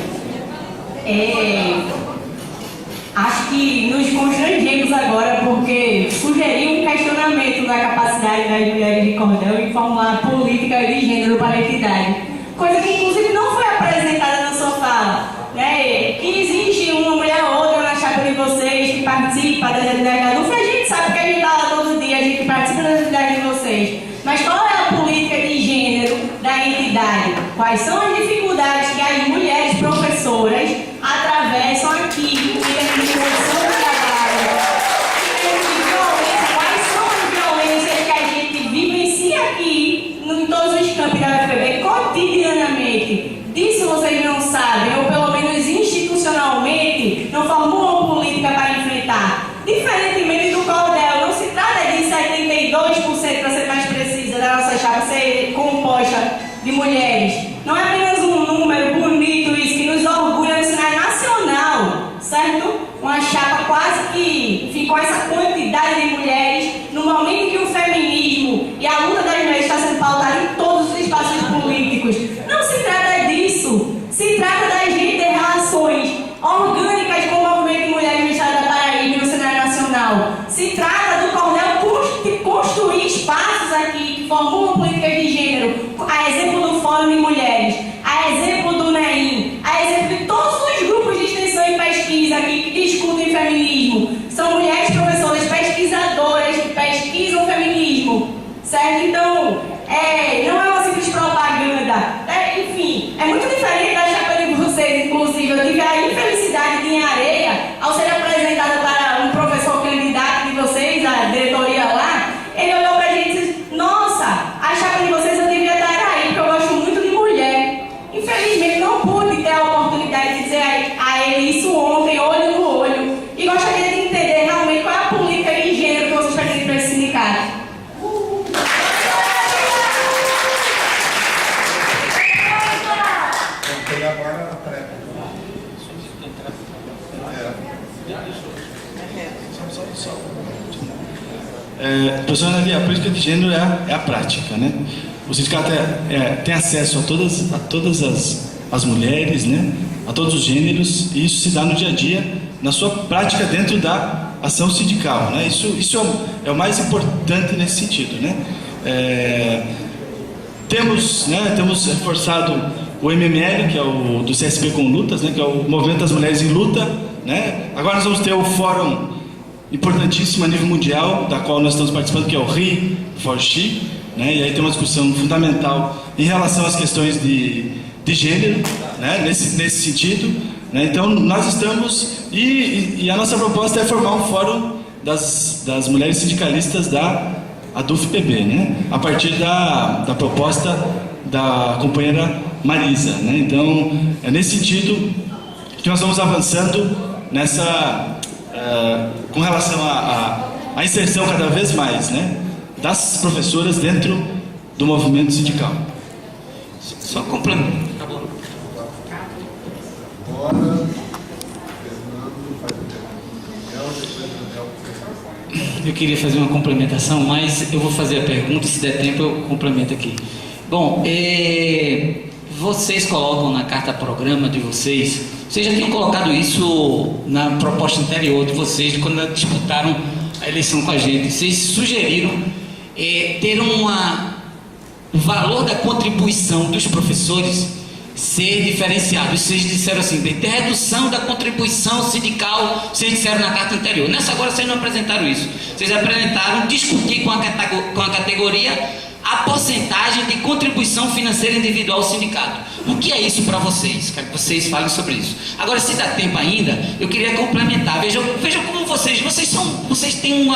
acho que nos constrangemos agora porque sugeriu um questionamento da capacidade das mulheres de cordel em formular política de gênero para a entidade, coisa que inclusive não foi apresentada na sua fala, né? Que existe uma mulher ou outra na chapa de vocês que participa da DDH, a gente sabe que a gente está lá todo dia, a quais são as dificuldades que as mulheres professoras atravessam aqui em termos de condição de trabalho, quais são as violências que a gente vivencia aqui em todos os campos da UFPB cotidianamente. Disso vocês não sabem, ou pelo menos institucionalmente, não formulam política para enfrentar. Diferentemente do Cordel, não se trata de 72%, para ser mais precisa, da nossa chapa ser composta de mulheres. Não é apenas um número bonito isso, que nos orgulha no cenário nacional, certo? Uma chapa quase que ficou essa quantidade de mulheres, no momento em que o feminismo e a luta das mulheres está sendo pautada em todos os espaços políticos. Não se trata disso, se trata da gente ter relações orgânicas com o movimento de mulheres no estado da Paraíba e no cenário nacional. Se trata do Cordel construir espaços aqui que formulam políticas de gênero, a exemplo do Fórum de Mulheres, a exemplo do NEIM, a exemplo de todos os grupos de extensão e pesquisa aqui que discutem feminismo. São mulheres professoras pesquisadoras que pesquisam feminismo, certo? Então, não é uma simples propaganda. Enfim, é muito diferente da chapa de vocês, inclusive. Eu tive a infelicidade de, em Areia, ao ser apresentada para um professor candidato de vocês, a diretoria lá, ele olhou pra gente e disse: nossa, a chapa de vocês eu devia estar aí, porque eu gosto muito de mulher. Infelizmente, não pude ter a oportunidade de dizer a ele isso ontem, olho no olho. E gostaria de entender realmente qual é a política de gênero que vocês pretendem para esse sindicato. Agora a pré. Professor Analia, a política de gênero é a prática, né? O sindicato tem acesso a todas as mulheres, né? A todos os gêneros, e isso se dá no dia a dia, na sua prática dentro da ação sindical, né? Isso é o mais importante nesse sentido, né? Temos reforçado o MML, que é o do CSP com Lutas, né? Que é o Movimento das Mulheres em Luta, né? Agora nós vamos ter o fórum importantíssimo a nível mundial, da qual nós estamos participando, que é o RE4She, né? E aí tem uma discussão fundamental em relação às questões de gênero, né? Nesse sentido, né? Então nós estamos, e a nossa proposta é formar um fórum das mulheres sindicalistas da ADUFPB, né? A partir da proposta da companheira Marisa, né? Então é nesse sentido que nós vamos avançando com relação à inserção cada vez mais, né, das professoras dentro do movimento sindical. Só complemento. Acabou. Agora, Fernando faz o Daniel, depois Daniel. Eu queria fazer uma complementação, mas eu vou fazer a pergunta, se der tempo eu complemento aqui. Bom, vocês colocam na carta-programa de vocês já tinham colocado isso na proposta anterior de vocês, quando disputaram a eleição com a gente. Vocês sugeriram ter o valor da contribuição dos professores ser diferenciado. Vocês disseram assim, ter redução da contribuição sindical, vocês disseram na carta anterior. Nessa agora vocês não apresentaram isso. Vocês apresentaram discutir com a categoria a porcentagem de contribuição financeira individual ao sindicato. O que é isso para vocês? Quero que vocês falem sobre isso. Agora, se dá tempo ainda, eu queria complementar. Vejam como vocês têm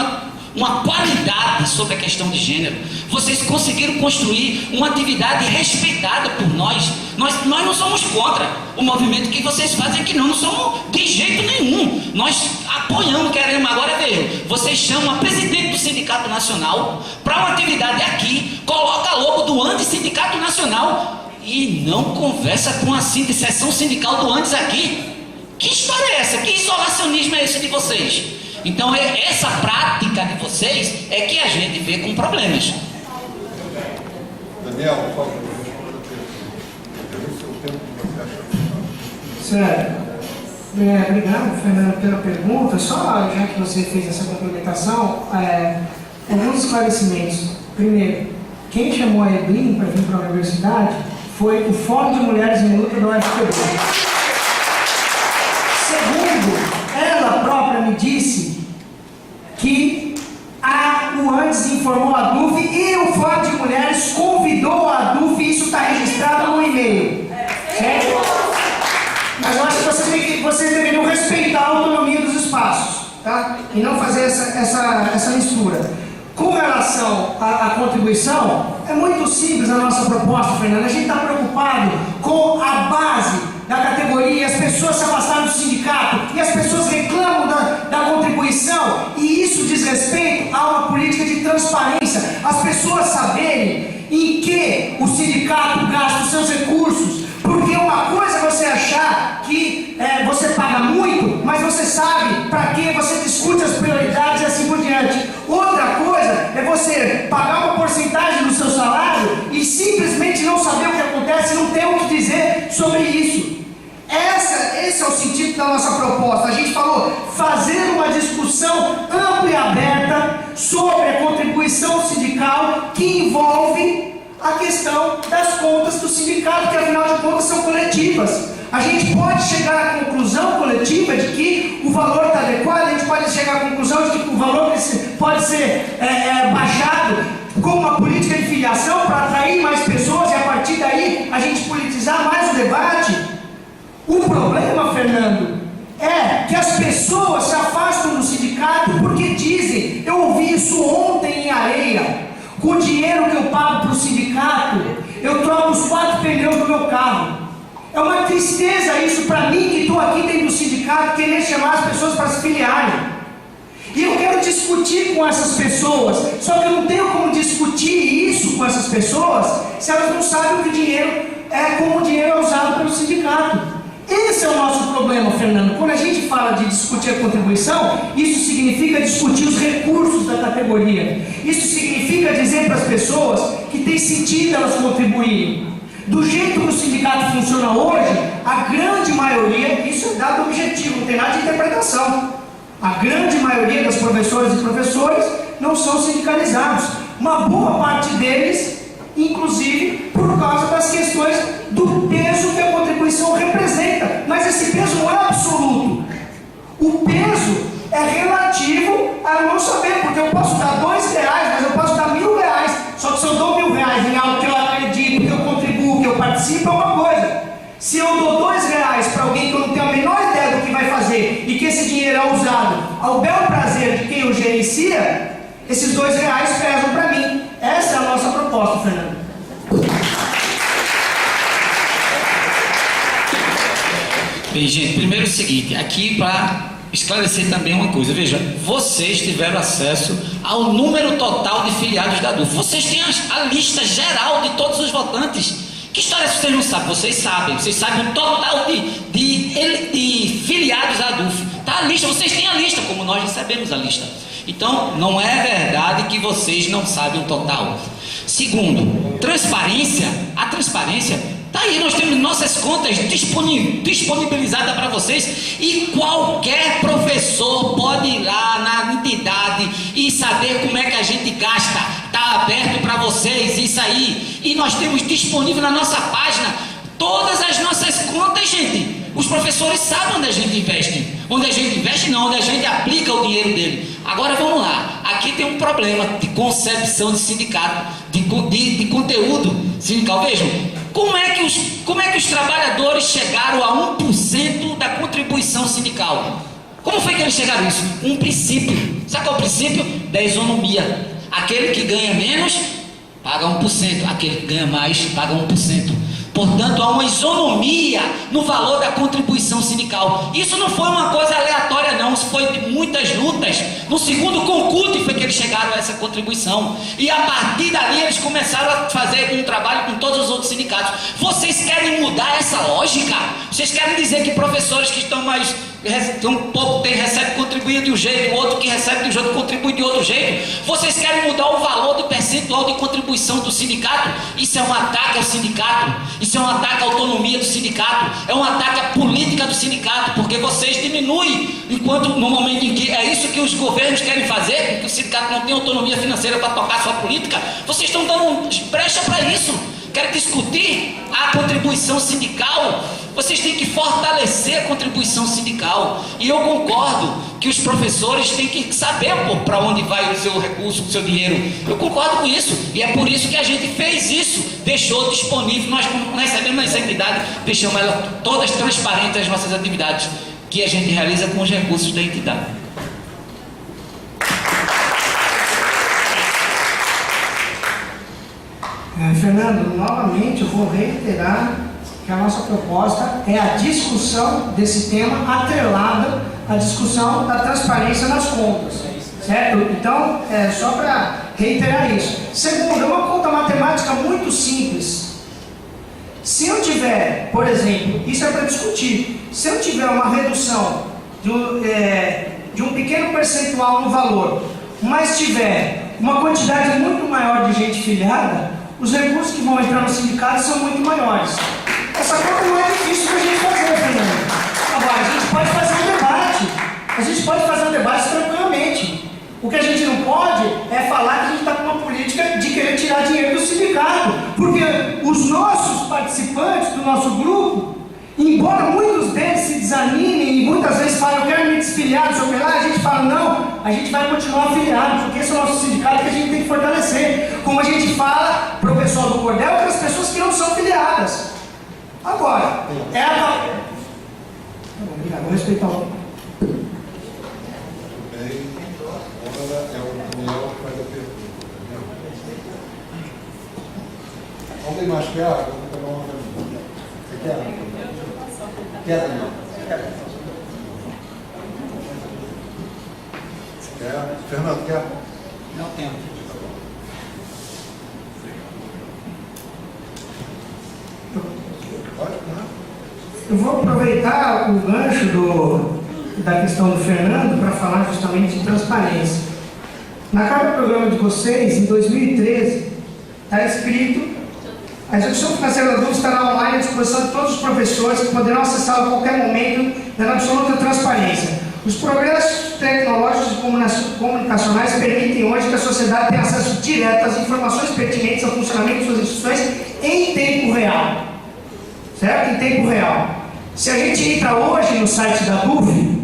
uma qualidade sobre a questão de gênero. Vocês conseguiram construir uma atividade respeitada por nós. Nós não somos contra o movimento que vocês fazem aqui, não somos de jeito nenhum. Nós apoiamos, queremos. Agora vejam, vocês chamam a presidente do Sindicato Nacional para uma atividade aqui, coloca logo do ANDES Sindicato Nacional e não conversa com a seção sindical do ANDES aqui. Que história é essa? Que isolacionismo é esse de vocês? Então essa prática de vocês é que a gente vê com problemas. Daniel, por favor, o tempo que você acha. Certo. Obrigado, Fernando, pela pergunta. Só já que você fez essa complementação, alguns esclarecimentos. Primeiro, quem chamou a Evelyn para vir para a universidade foi o Fórum de Mulheres em Luta da UFPB. Segundo, ela própria me disse que o ANDES informou a DUF e o Fórum de Mulheres convidou a DUF, e isso está registrado no e-mail. tá? E não fazer essa mistura. Com relação à contribuição, é muito simples a nossa proposta, Fernando. A gente está preocupado com a base da categoria, as pessoas se afastaram do sindicato e as pessoas reclamam da contribuição, e isso diz respeito a uma política de transparência, as pessoas saberem em que o sindicato gasta os seus recursos, porque uma coisa é você achar que você paga muito, mas você sabe para que você discute as prioridades e assim por diante. Outra coisa é você pagar uma porcentagem do seu salário e simplesmente não saber o que acontece, não ter o que dizer sobre isso. Esse é o sentido da nossa proposta. A gente falou fazer uma discussão ampla e aberta sobre a contribuição sindical que envolve a questão das contas do sindicato, que afinal de contas são coletivas. A gente pode chegar à conclusão coletiva de que o valor está adequado, a gente pode chegar à conclusão de que o valor pode ser baixado com uma política de filiação para atrair mais pessoas e a partir daí a gente politizar mais o debate. O problema, Fernando, é que as pessoas se afastam do sindicato porque dizem, eu ouvi isso ontem em Areia, com o dinheiro que eu pago para o sindicato, eu troco os 4 pneus do meu carro. É uma tristeza isso para mim, que estou aqui dentro do sindicato, querer chamar as pessoas para se filiarem. E eu quero discutir com essas pessoas, só que eu não tenho como discutir isso com essas pessoas se elas não sabem o que o dinheiro como o dinheiro é usado pelo sindicato. Esse é o nosso problema, Fernando. Quando a gente fala de discutir a contribuição, isso significa discutir os recursos da categoria. Isso significa dizer para as pessoas que tem sentido elas contribuírem. Do jeito que o sindicato funciona hoje, a grande maioria, isso é dado objetivo, não tem nada de interpretação. A grande maioria das professoras e professores não são sindicalizados. Uma boa parte deles, inclusive, por causa das questões do peso que a contribuição representa. Mas esse peso não é absoluto. O peso é relativo a não saber, porque eu posso dar R$2, mas eu posso dar R$1.000. Só que se eu dou R$1.000 em algo que eu acredito, que eu contribuo, que eu participo, é uma coisa. Se eu dou R$2 para alguém que eu não tenho a menor ideia do que vai fazer e que esse dinheiro é usado ao bel prazer de quem o gerencia, esses R$2 pesam para mim. Essa é a nossa proposta, Fernando. Bem, gente, primeiro é o seguinte, aqui para esclarecer também uma coisa, veja, vocês tiveram acesso ao número total de filiados da ADUF, vocês têm a lista geral de todos os votantes. Que história vocês não sabem? Vocês sabem o total de filiados da ADUF, tá a lista, vocês têm a lista, como nós recebemos a lista. Então, não é verdade que vocês não sabem o total. Segundo, a transparência, tá aí, nós temos nossas contas disponibilizadas para vocês e qualquer professor pode ir lá na entidade e saber como é que a gente gasta. Está aberto para vocês isso aí. E nós temos disponível na nossa página todas as nossas contas, gente. Os professores sabem onde a gente investe. Onde a gente investe não, onde a gente aplica o dinheiro dele. Agora vamos lá. Aqui tem um problema de concepção de sindicato, de conteúdo sindical. Vejam, como é que os trabalhadores chegaram a 1% da contribuição sindical? Como foi que eles chegaram a isso? Um princípio. Sabe qual é o princípio? Da isonomia. Aquele que ganha menos, paga 1%. Aquele que ganha mais, paga 1%. Portanto, há uma isonomia no valor da contribuição sindical. Isso não foi uma coisa aleatória, não. Isso foi de muitas lutas. No segundo concurso foi que eles chegaram a essa contribuição. E a partir dali eles começaram a fazer um trabalho com todos os outros sindicatos. Vocês querem mudar essa lógica? Vocês querem dizer que professores que estão mais... um pouco recebe contribuir de um jeito, o outro que recebe de um jeito contribui de outro jeito? Vocês querem mudar o valor do percentual de contribuição do sindicato? Isso é um ataque ao sindicato, isso é um ataque à autonomia do sindicato, é um ataque à política do sindicato, porque vocês diminuem, enquanto no momento em que é isso que os governos querem fazer, porque o sindicato não tem autonomia financeira para tocar sua política, vocês estão dando brecha para isso. Querem discutir a contribuição sindical? Vocês têm que fortalecer a contribuição sindical. E eu concordo que os professores têm que saber para onde vai o seu recurso, o seu dinheiro. Eu concordo com isso. E é por isso que a gente fez isso. Deixou disponível, nós recebemos essa entidade, deixamos ela todas transparentes as nossas atividades que a gente realiza com os recursos da entidade. Fernando, novamente eu vou reiterar que a nossa proposta é a discussão desse tema atrelada à discussão da transparência nas contas, certo? Então, só para reiterar isso. Segundo, é uma conta matemática muito simples. Se eu tiver, por exemplo, isso é para discutir, se eu tiver uma redução de um pequeno percentual no valor, mas tiver uma quantidade muito maior de gente filiada, os recursos que vão entrar no sindicato são muito maiores. Essa conta não é difícil para a gente fazer, Fernando. Agora, a gente pode fazer um debate. A gente pode fazer um debate tranquilamente. O que a gente não pode é falar que a gente está com uma política de querer tirar dinheiro do sindicato. Porque os nossos participantes do nosso grupo, embora muitos deles se desanimem e muitas vezes falem, eu quero me desfiliar, não sei o que lá, a gente fala, não, a gente vai continuar afiliado, porque esse é o nosso sindicato que a gente tem que fortalecer. Como a gente fala para o pessoal do Cordel e para as pessoas que não são filiadas. Agora, vou respeitar o... Bem, agora é o Daniel que faz a pergunta. Alguém mais quer água? Vou pegar uma pergunta. Você quer água? Quer, Daniel? Quer? Fernando, quer? Não tenho. Pode, né? Eu vou aproveitar o gancho da questão do Fernando para falar justamente de transparência. Na cada programa de vocês, em 2013, está escrito: a execução financeira do adulto estará online à disposição de todos os professores que poderão acessá-la a qualquer momento, dando absoluta transparência. Os progressos tecnológicos e comunicacionais permitem hoje que a sociedade tenha acesso direto às informações pertinentes ao funcionamento de suas instituições em tempo real. Certo? Em tempo real. Se a gente entra hoje no site da DUF,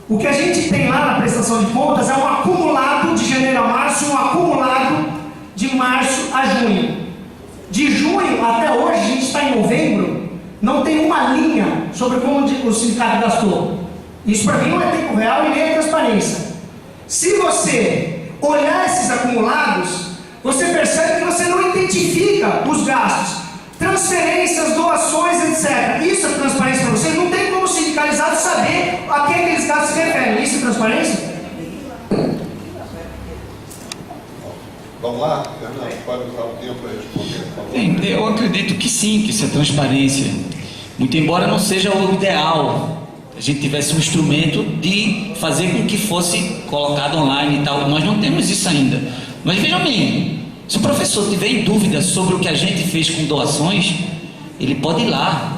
o que a gente tem lá na prestação de contas é um acumulado de janeiro a março e um acumulado de março a junho. De junho até hoje, a gente está em novembro, não tem uma linha sobre como o sindicato gastou. Isso para mim não é tempo real e nem é transparência. Se você olhar esses acumulados, você percebe que você não identifica os gastos. Transferências, doações, etc. Isso é transparência para você? Não tem como o sindicalizado saber a que aqueles gastos se referem. Isso é transparência? Vamos lá, Fernando, pode usar o tempo para responder, por favor. Eu acredito que sim, que isso é transparência. Muito embora não seja o ideal. A gente tivesse um instrumento de fazer com que fosse colocado online e tal. Nós não temos isso ainda. Mas vejam bem, se o professor tiver em dúvida sobre o que a gente fez com doações, ele pode ir lá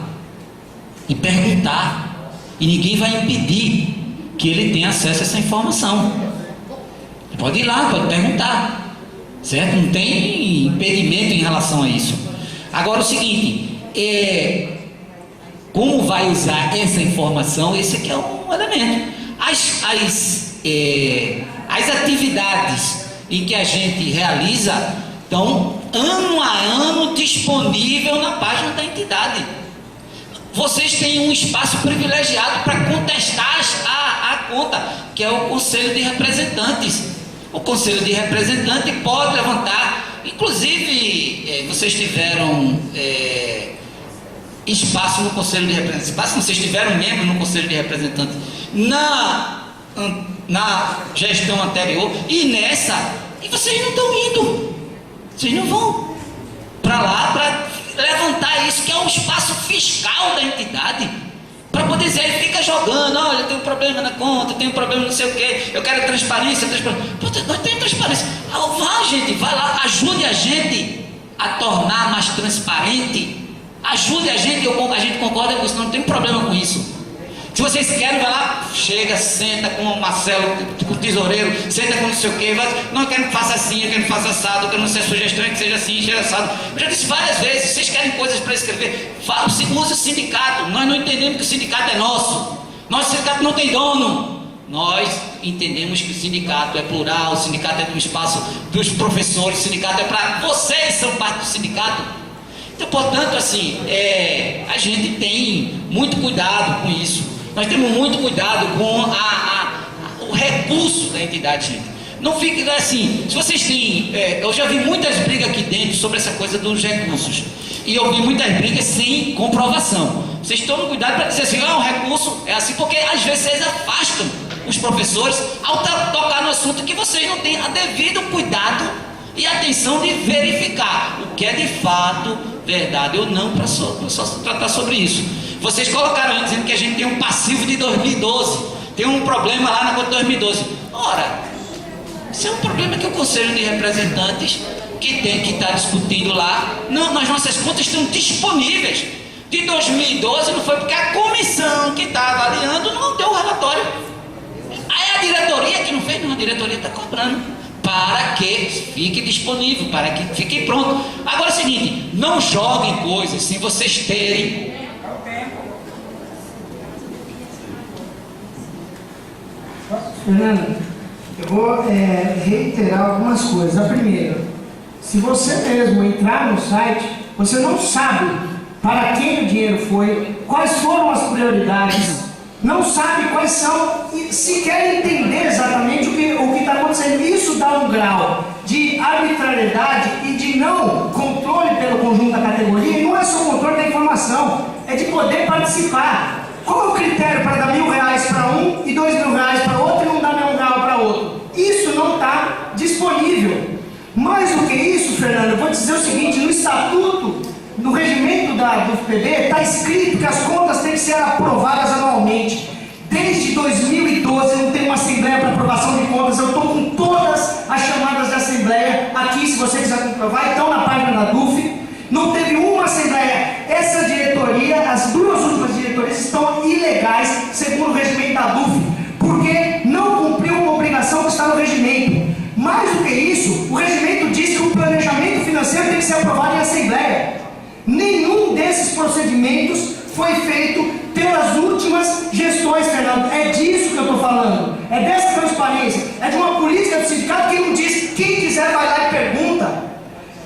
e perguntar. E ninguém vai impedir que ele tenha acesso a essa informação. Ele pode ir lá, pode perguntar. Certo? Não tem impedimento em relação a isso. Agora o seguinte, como vai usar essa informação? Esse aqui é um elemento. As atividades em que a gente realiza estão ano a ano disponível na página da entidade. Vocês têm um espaço privilegiado para contestar a conta, que é o Conselho de Representantes. O Conselho de Representantes pode levantar, inclusive vocês tiveram espaço no Conselho de Representantes, vocês tiveram membro no Conselho de Representantes na gestão anterior e nessa, e vocês não estão indo, vocês não vão para lá para levantar isso, que é um espaço fiscal da entidade, para poder dizer, ele fica jogando, olha, eu tenho um problema na conta, eu tenho um problema não sei o que, eu quero transparência. Nós temos transparência. Vá, gente, vai lá, ajude a gente a tornar mais transparente, ajude a gente concorda com isso, não tem problema com isso. Se vocês querem, vai lá, chega, senta com o Marcelo, com o tesoureiro, senta com não sei o que, não, eu quero que faça assim, eu quero que faça assado, eu quero não ser sugestão, que seja assim, seja assado. Eu já disse várias vezes, vocês querem coisas para escrever, use o sindicato. Nós não entendemos que o sindicato é nosso. Nosso sindicato não tem dono. Nós entendemos que o sindicato é plural, o sindicato é do espaço dos professores, o sindicato é para vocês, são parte do sindicato. Então, portanto, assim, a gente tem muito cuidado com isso. Nós temos muito cuidado com o recurso da entidade, gente. Não fique assim. Se vocês têm, eu já vi muitas brigas aqui dentro sobre essa coisa dos recursos. E eu vi muitas brigas sem comprovação. Vocês tomem cuidado para dizer assim, um recurso é assim, porque às vezes vocês afastam os professores ao tocar no assunto que vocês não têm a devido cuidado e atenção de verificar o que é de fato verdade ou não, para só tratar sobre isso. Vocês colocaram aí dizendo que a gente tem um passivo de 2012, tem um problema lá na conta de 2012. Ora, isso é um problema que o Conselho de Representantes que tem que estar discutindo lá, não, as nossas contas estão disponíveis. De 2012 não foi porque a comissão que está avaliando não deu o relatório. Aí a diretoria que não fez, não, a diretoria está cobrando para que fique disponível, para que fique pronto. Agora é o seguinte, não joguem coisas sem vocês terem. Fernando, eu vou reiterar algumas coisas. A primeira, se você mesmo entrar no site, você não sabe para quem o dinheiro foi, quais foram as prioridades, não sabe quais são, e se quer entender exatamente o que está acontecendo. Isso dá um grau de arbitrariedade e de não controle pelo conjunto da categoria, e não é só o controle da informação, é de poder participar. Qual é o critério para dar R$1.000 para um e R$2.000 para outro e não dar R$1.000 para outro? Isso não está disponível. Mais do que isso, Fernando, eu vou dizer o seguinte, no estatuto, no regimento do FPB, está escrito que as contas têm que ser aprovadas anualmente. Desde 2012 não tem uma assembleia para aprovação de contas. Eu estou com todas as chamadas de assembleia aqui, se você quiser comprovar, estão na página da DUF. Não teve uma assembleia. Essa diretoria, as duas últimas diretorias estão ilegais, segundo o regimento da DUF, porque não cumpriu uma obrigação que está no regimento. Mais do que isso, o regimento diz que o planejamento financeiro tem que ser aprovado em assembleia. Nenhum desses procedimentos foi feito pelas últimas gestões, Fernando. É disso que eu estou falando. É dessa transparência. É de uma política do sindicato que não diz quem quiser vai lá e pergunta.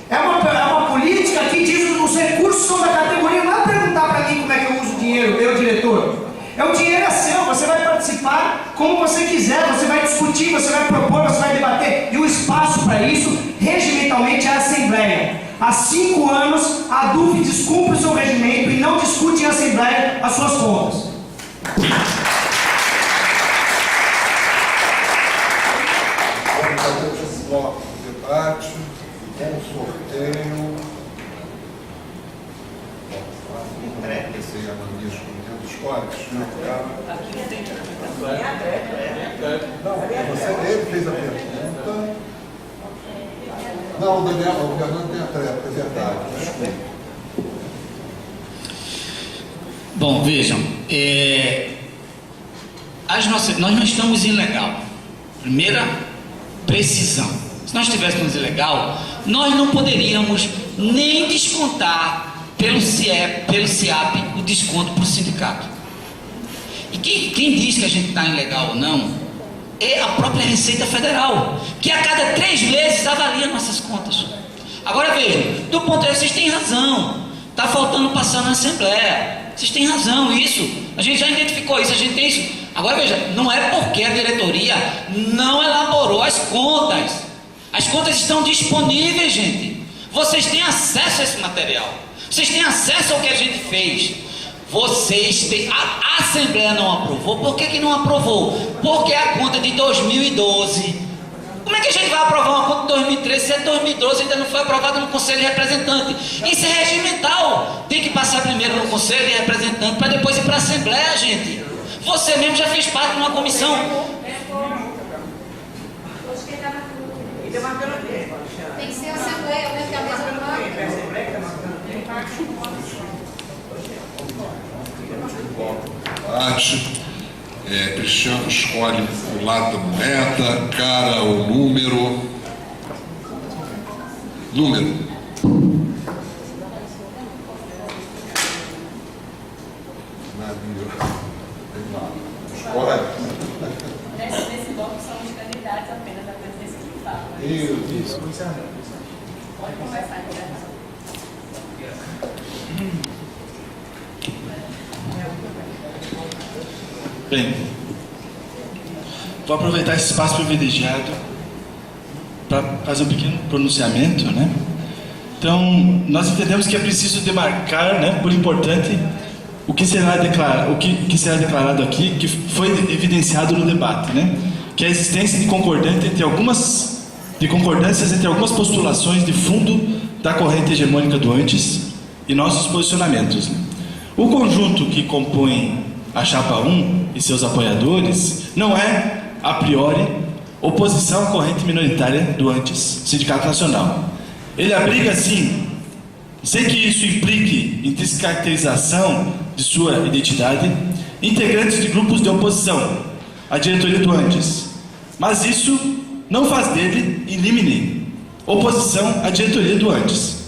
É uma política que diz que os recursos são da categoria. Não é perguntar para mim como é que eu uso o dinheiro, eu, diretor. O dinheiro é seu, você vai participar como você quiser, você vai discutir, você vai propor, você vai debater. E o espaço para isso, regimentalmente, é a Assembleia. Há 5 anos, a DUF descumpre o seu regimento e não discute em Assembleia as suas contas. Vamos fazer esse bloco de debate, com sorteio. Esse é a mania escolhendo os códigos. Não, ele fez a pergunta. Não, o Daniel, o Fernando tem a tréplica, é verdade. Desculpa. Bom, vejam, nós não estamos ilegal. Primeira precisão. Se nós estivéssemos ilegal, nós não poderíamos nem descontar pelo CIAP o desconto para o sindicato. E quem diz que a gente está ilegal ou não é a própria Receita Federal, que a cada 3 meses avalia nossas contas. Agora vejam, do ponto de vista, vocês têm razão, está faltando passar na Assembleia, vocês têm razão, isso, a gente já identificou isso, a gente tem isso. Agora veja, não é porque a diretoria não elaborou as contas estão disponíveis, gente, vocês têm acesso a esse material, vocês têm acesso ao que a gente fez. Vocês têm. A Assembleia não aprovou. Por que não aprovou? Porque a conta de 2012. Como é que a gente vai aprovar uma conta de 2013 se a 2012 ainda não foi aprovada no Conselho de Representantes? Isso é regimental. Tem que passar primeiro no Conselho de Representantes para depois ir para a Assembleia, gente. Você mesmo já fez parte de uma comissão. Tem que ser a Assembleia, né? Que é a mesma Debate. Cristiano escolhe o lado da moeda, cara ou número. Navio. Escolhe. Nesse bloco são os candidatos apenas da presidência que falam. Isso. Pode conversar, né? Bem, vou aproveitar esse espaço privilegiado para fazer um pequeno pronunciamento, né? Então, nós entendemos que é preciso demarcar, né, por importante, o que será declarado aqui, que foi evidenciado no debate, né? Que é a existência de concordâncias entre algumas postulações de fundo da corrente hegemônica do antes e nossos posicionamentos. O conjunto que compõe a Chapa 1 e seus apoiadores não é, a priori, oposição à corrente minoritária do antes, Sindicato Nacional. Ele abriga, sim, sem que isso implique em descaracterização de sua identidade, integrantes de grupos de oposição à diretoria do antes. Mas isso não faz dele, in limine, oposição à diretoria do antes.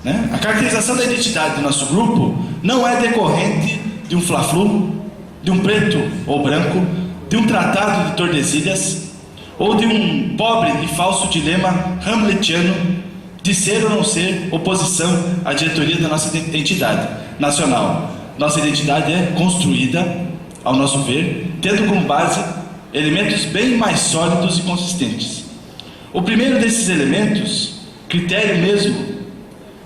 Né? A caracterização da identidade do nosso grupo não é decorrente de um fla-flu, de um preto ou branco, de um tratado de Tordesilhas, ou de um pobre e falso dilema hamletiano de ser ou não ser oposição à diretoria da nossa entidade nacional. Nossa identidade é construída, ao nosso ver, tendo como base elementos bem mais sólidos e consistentes. O primeiro desses elementos, critério mesmo,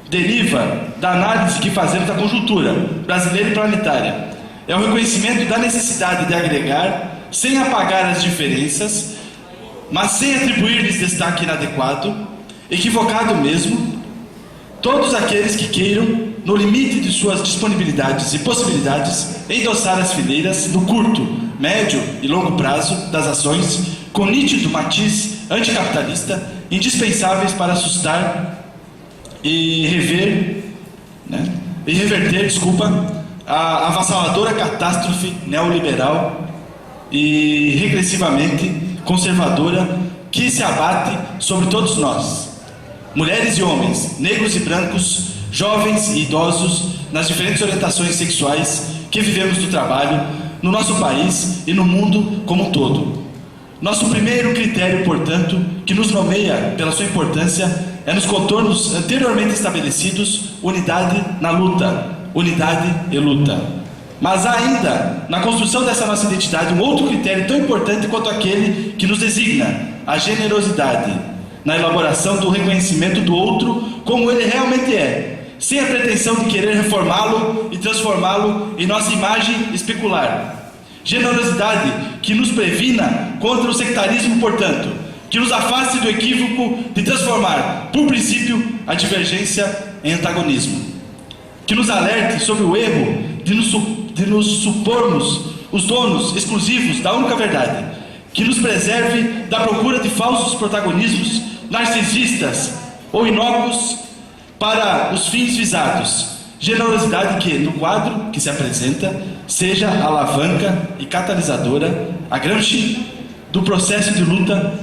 deriva da análise que fazemos da conjuntura brasileira e planetária. É o reconhecimento da necessidade de agregar, sem apagar as diferenças, mas sem atribuir-lhes destaque inadequado, equivocado mesmo, todos aqueles que queiram, no limite de suas disponibilidades e possibilidades, endossar as fileiras no curto, médio e longo prazo das ações, com nítido matiz anticapitalista, indispensáveis para assustar e reverter, a avassaladora catástrofe neoliberal e regressivamente conservadora que se abate sobre todos nós, mulheres e homens, negros e brancos, jovens e idosos, nas diferentes orientações sexuais que vivemos no trabalho, no nosso país e no mundo como um todo. Nosso primeiro critério, portanto, que nos nomeia pela sua importância, é nos contornos anteriormente estabelecidos, unidade na luta, unidade e luta. Mas há ainda, na construção dessa nossa identidade, um outro critério tão importante quanto aquele que nos designa, a generosidade, na elaboração do reconhecimento do outro como ele realmente é, sem a pretensão de querer reformá-lo e transformá-lo em nossa imagem especular. Generosidade que nos previna contra o sectarismo, portanto, que nos afaste do equívoco de transformar, por princípio, a divergência em antagonismo. Que nos alerte sobre o erro de nos supormos os donos exclusivos da única verdade. Que nos preserve da procura de falsos protagonismos narcisistas ou inócuos para os fins visados. Generosidade que, no quadro que se apresenta, seja a alavanca e catalisadora, a Gramsci, do processo de luta,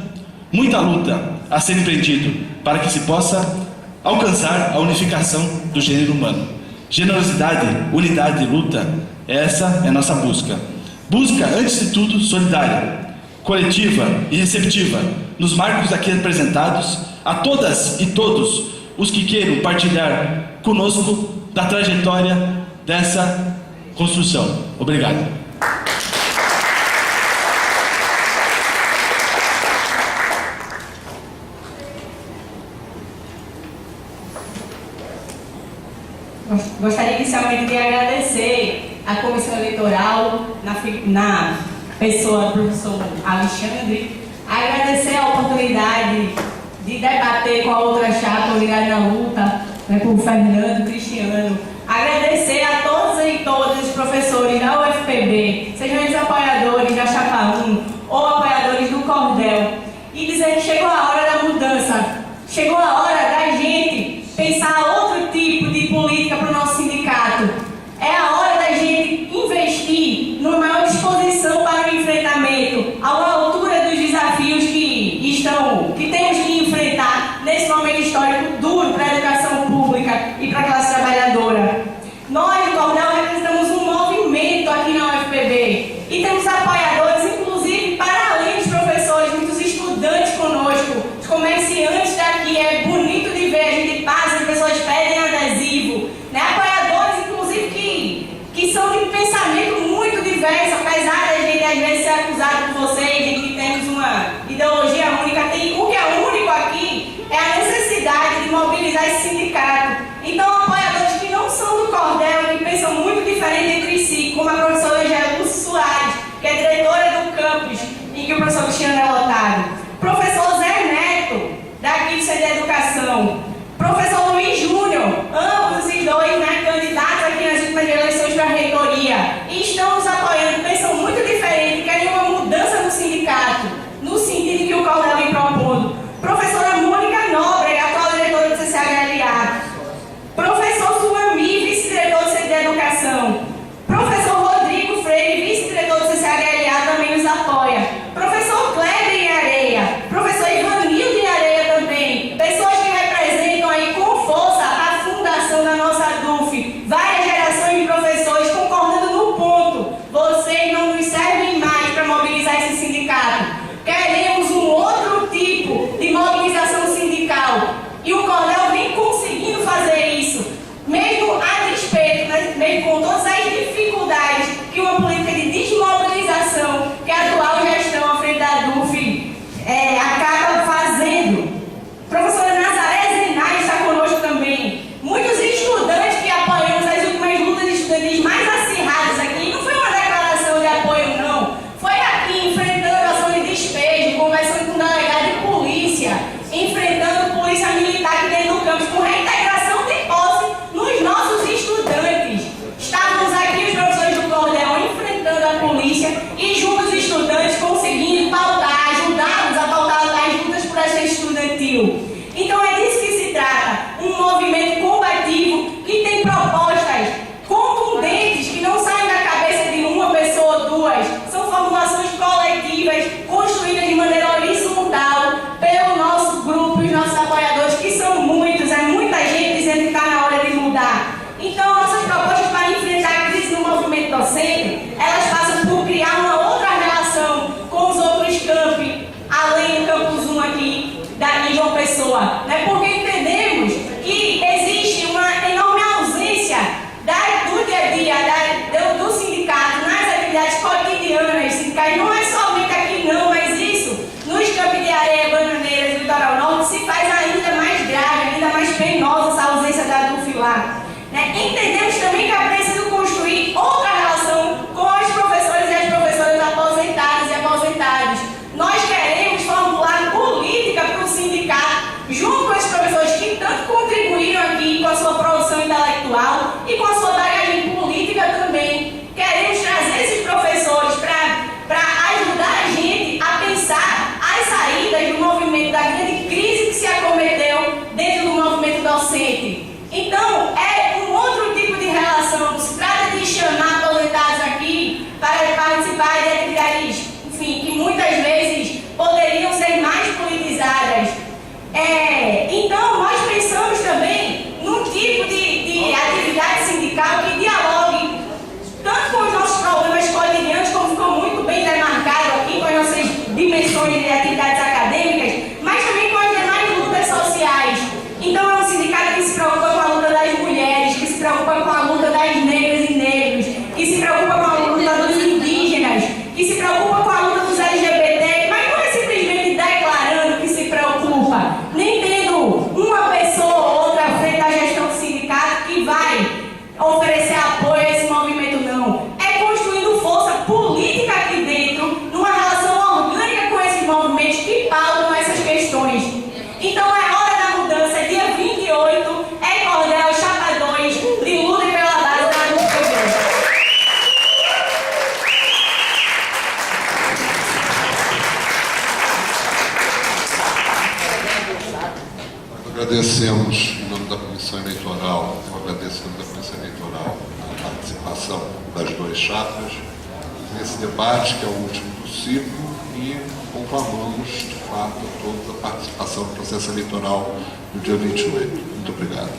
muita luta a ser empreendido, para que se possa alcançar a unificação do gênero humano. Generosidade, unidade e luta, essa é a nossa busca. Busca, antes de tudo, solidária, coletiva e receptiva, nos marcos aqui apresentados, a todas e todos os que queiram partilhar conosco da trajetória dessa construção. Obrigado. Gostaria inicialmente de agradecer à Comissão Eleitoral, na pessoa do professor Alexandre, agradecer a oportunidade de debater com a outra chapa, Unidade na Luta, com o Fernando, Cristiano, agradecer a todos e todas os professores da UFPB, sejam eles apoiadores da Chapa 1 ou apoiadores do Cordel, e dizer que chegou a hora da mudança, chegou a hora da gente pensar outro tipo de política para o nosso sindicato. É a hora da gente investir numa maior disposição para o enfrentamento, à altura dos desafios que temos que enfrentar nesse momento histórico duro para a educação pública e para a classe trabalhadora. Nós, do Cordel, representamos um movimento aqui na UFPB e temos apoiadores, inclusive, para além dos professores, muitos estudantes conosco, os comerciantes daqui. É bonito de ver, a gente passa, as pessoas pedem adesivo, né? Apoiadores, inclusive, que são de pensamento muito diverso, apesar da gente às vezes ser acusado por vocês de que temos uma ideologia única, o que é único aqui mobilizar esse sindicato. Então, apoiadores que não são do Cordel, que pensam muito diferente entre si, como a professora Angela Lúcia Soares, que é diretora do campus, em que o professor Cristiano é lotado. Professor Zé Neto, daqui do Centro de Educação. Professor Luiz Júnior, ambos esses dois, né, candidatos aqui nas últimas eleições para a reitoria, e estão nos apoiando, pensam muito diferente, querem uma mudança no sindicato, no sentido que o Cordel vem propondo. Professora Mônica Nobre, atual diretora do CCHLA. Professor Suami, vice-diretor do Centro de Educação. Professor Rodrigo Freire, vice-diretor do CCHLA, também nos apoia. Professor Kleber em Areia. Professor Ivanildo em Areia também. Pessoas que representam aí com força a fundação da nossa DUF. Várias gerações de professores concordando no ponto. Vocês não nos servem mais para mobilizar esse sindicato. Queremos um outro tipo de mobilização sindical. E o Cordel vem conseguindo fazer isso, mesmo a despeito, né, mesmo com todas as dificuldades que uma política de desmobilização que a atual gestão à frente da DUF acaba fazendo. Professora Nazaré Zenay está conosco também. Muitos estudantes que apoiamos as últimas lutas estudantis mais acirradas aqui. Não foi uma declaração de apoio, não. Foi aqui, enfrentando a ação de despejo, conversando com o delegado de polícia, enfrentando polícia militar aqui dentro do campus, com reintegração de posse nos nossos estudantes. Estávamos aqui, os professores do Cordel, enfrentando a polícia e juntos os estudantes conseguindo pautar, ajudá-los a pautar as lutas por essa estudantil. Então é disso que se trata, um movimento combativo que tem propostas contundentes, que não saem da cabeça de uma pessoa ou duas, são formulações coletivas, construídas de maneira horizontal pelo nosso grupo, os nossos apoiadores, que são muitos, é muita gente dizendo que está na hora de mudar. Então, nossas propostas para enfrentar a crise no movimento docente, elas passam por criar uma outra relação com os outros campi, além do Campus 1 aqui, em João Pessoa, né? Porque entendemos que existe uma enorme ausência do dia a dia, do sindicato, nas atividades cotidianas sindicais. Não é somente aqui não, mas isso, nos campos de Areia, Bananeiras e Litoral Norte, se faz ainda mais grave, ainda mais penosa essa ausência da DUF lá. Né? Entendemos também que é preciso construir outra relação com os professores e as professoras aposentadas e aposentados. Nós queremos formular política para o sindicato, junto com os professores que tanto contribuíram aqui com a sua produção intelectual e com a sua bagagem política também. Queremos trazer esses professores para ajudar a gente a pensar as saídas do movimento, da grande crise que se acometeu dentro do movimento docente. Então, é um outro tipo de relação. Não se trata de chamar aposentados aqui para participar de atividades, enfim, que muitas vezes poderiam ser mais politizadas. Então, nós pensamos também num tipo de atividade sindical que dialogue tanto com os nossos problemas cotidianos, como ficou muito bem demarcado aqui, com as nossas dimensões de atividades acadêmicas, mas também com as demais lutas sociais. Então, é um sindicato que se preocupa com a luta das mulheres, que se preocupa com a luta das negras e negros, que se preocupa com a luta dos indígenas, que se preocupa com a luta dos LGBT, mas não é simplesmente declarando que se preocupa, nem tendo uma pessoa ou outra à frente da gestão do sindicato que vai oferecer apoio a esse movimento, não. É construindo força política aqui dentro, numa relação orgânica com esses movimentos que pautam essas questões. Então é hora da mudança, dia 28, é Cordel, Chapa 2, de luta pela base da UFPB. Agradecemos, em nome da Comissão Eleitoral, a participação das duas chapas nesse debate, que é o último do ciclo, e conclamamos, de fato, toda a participação no processo eleitoral no dia 28. Muito obrigado.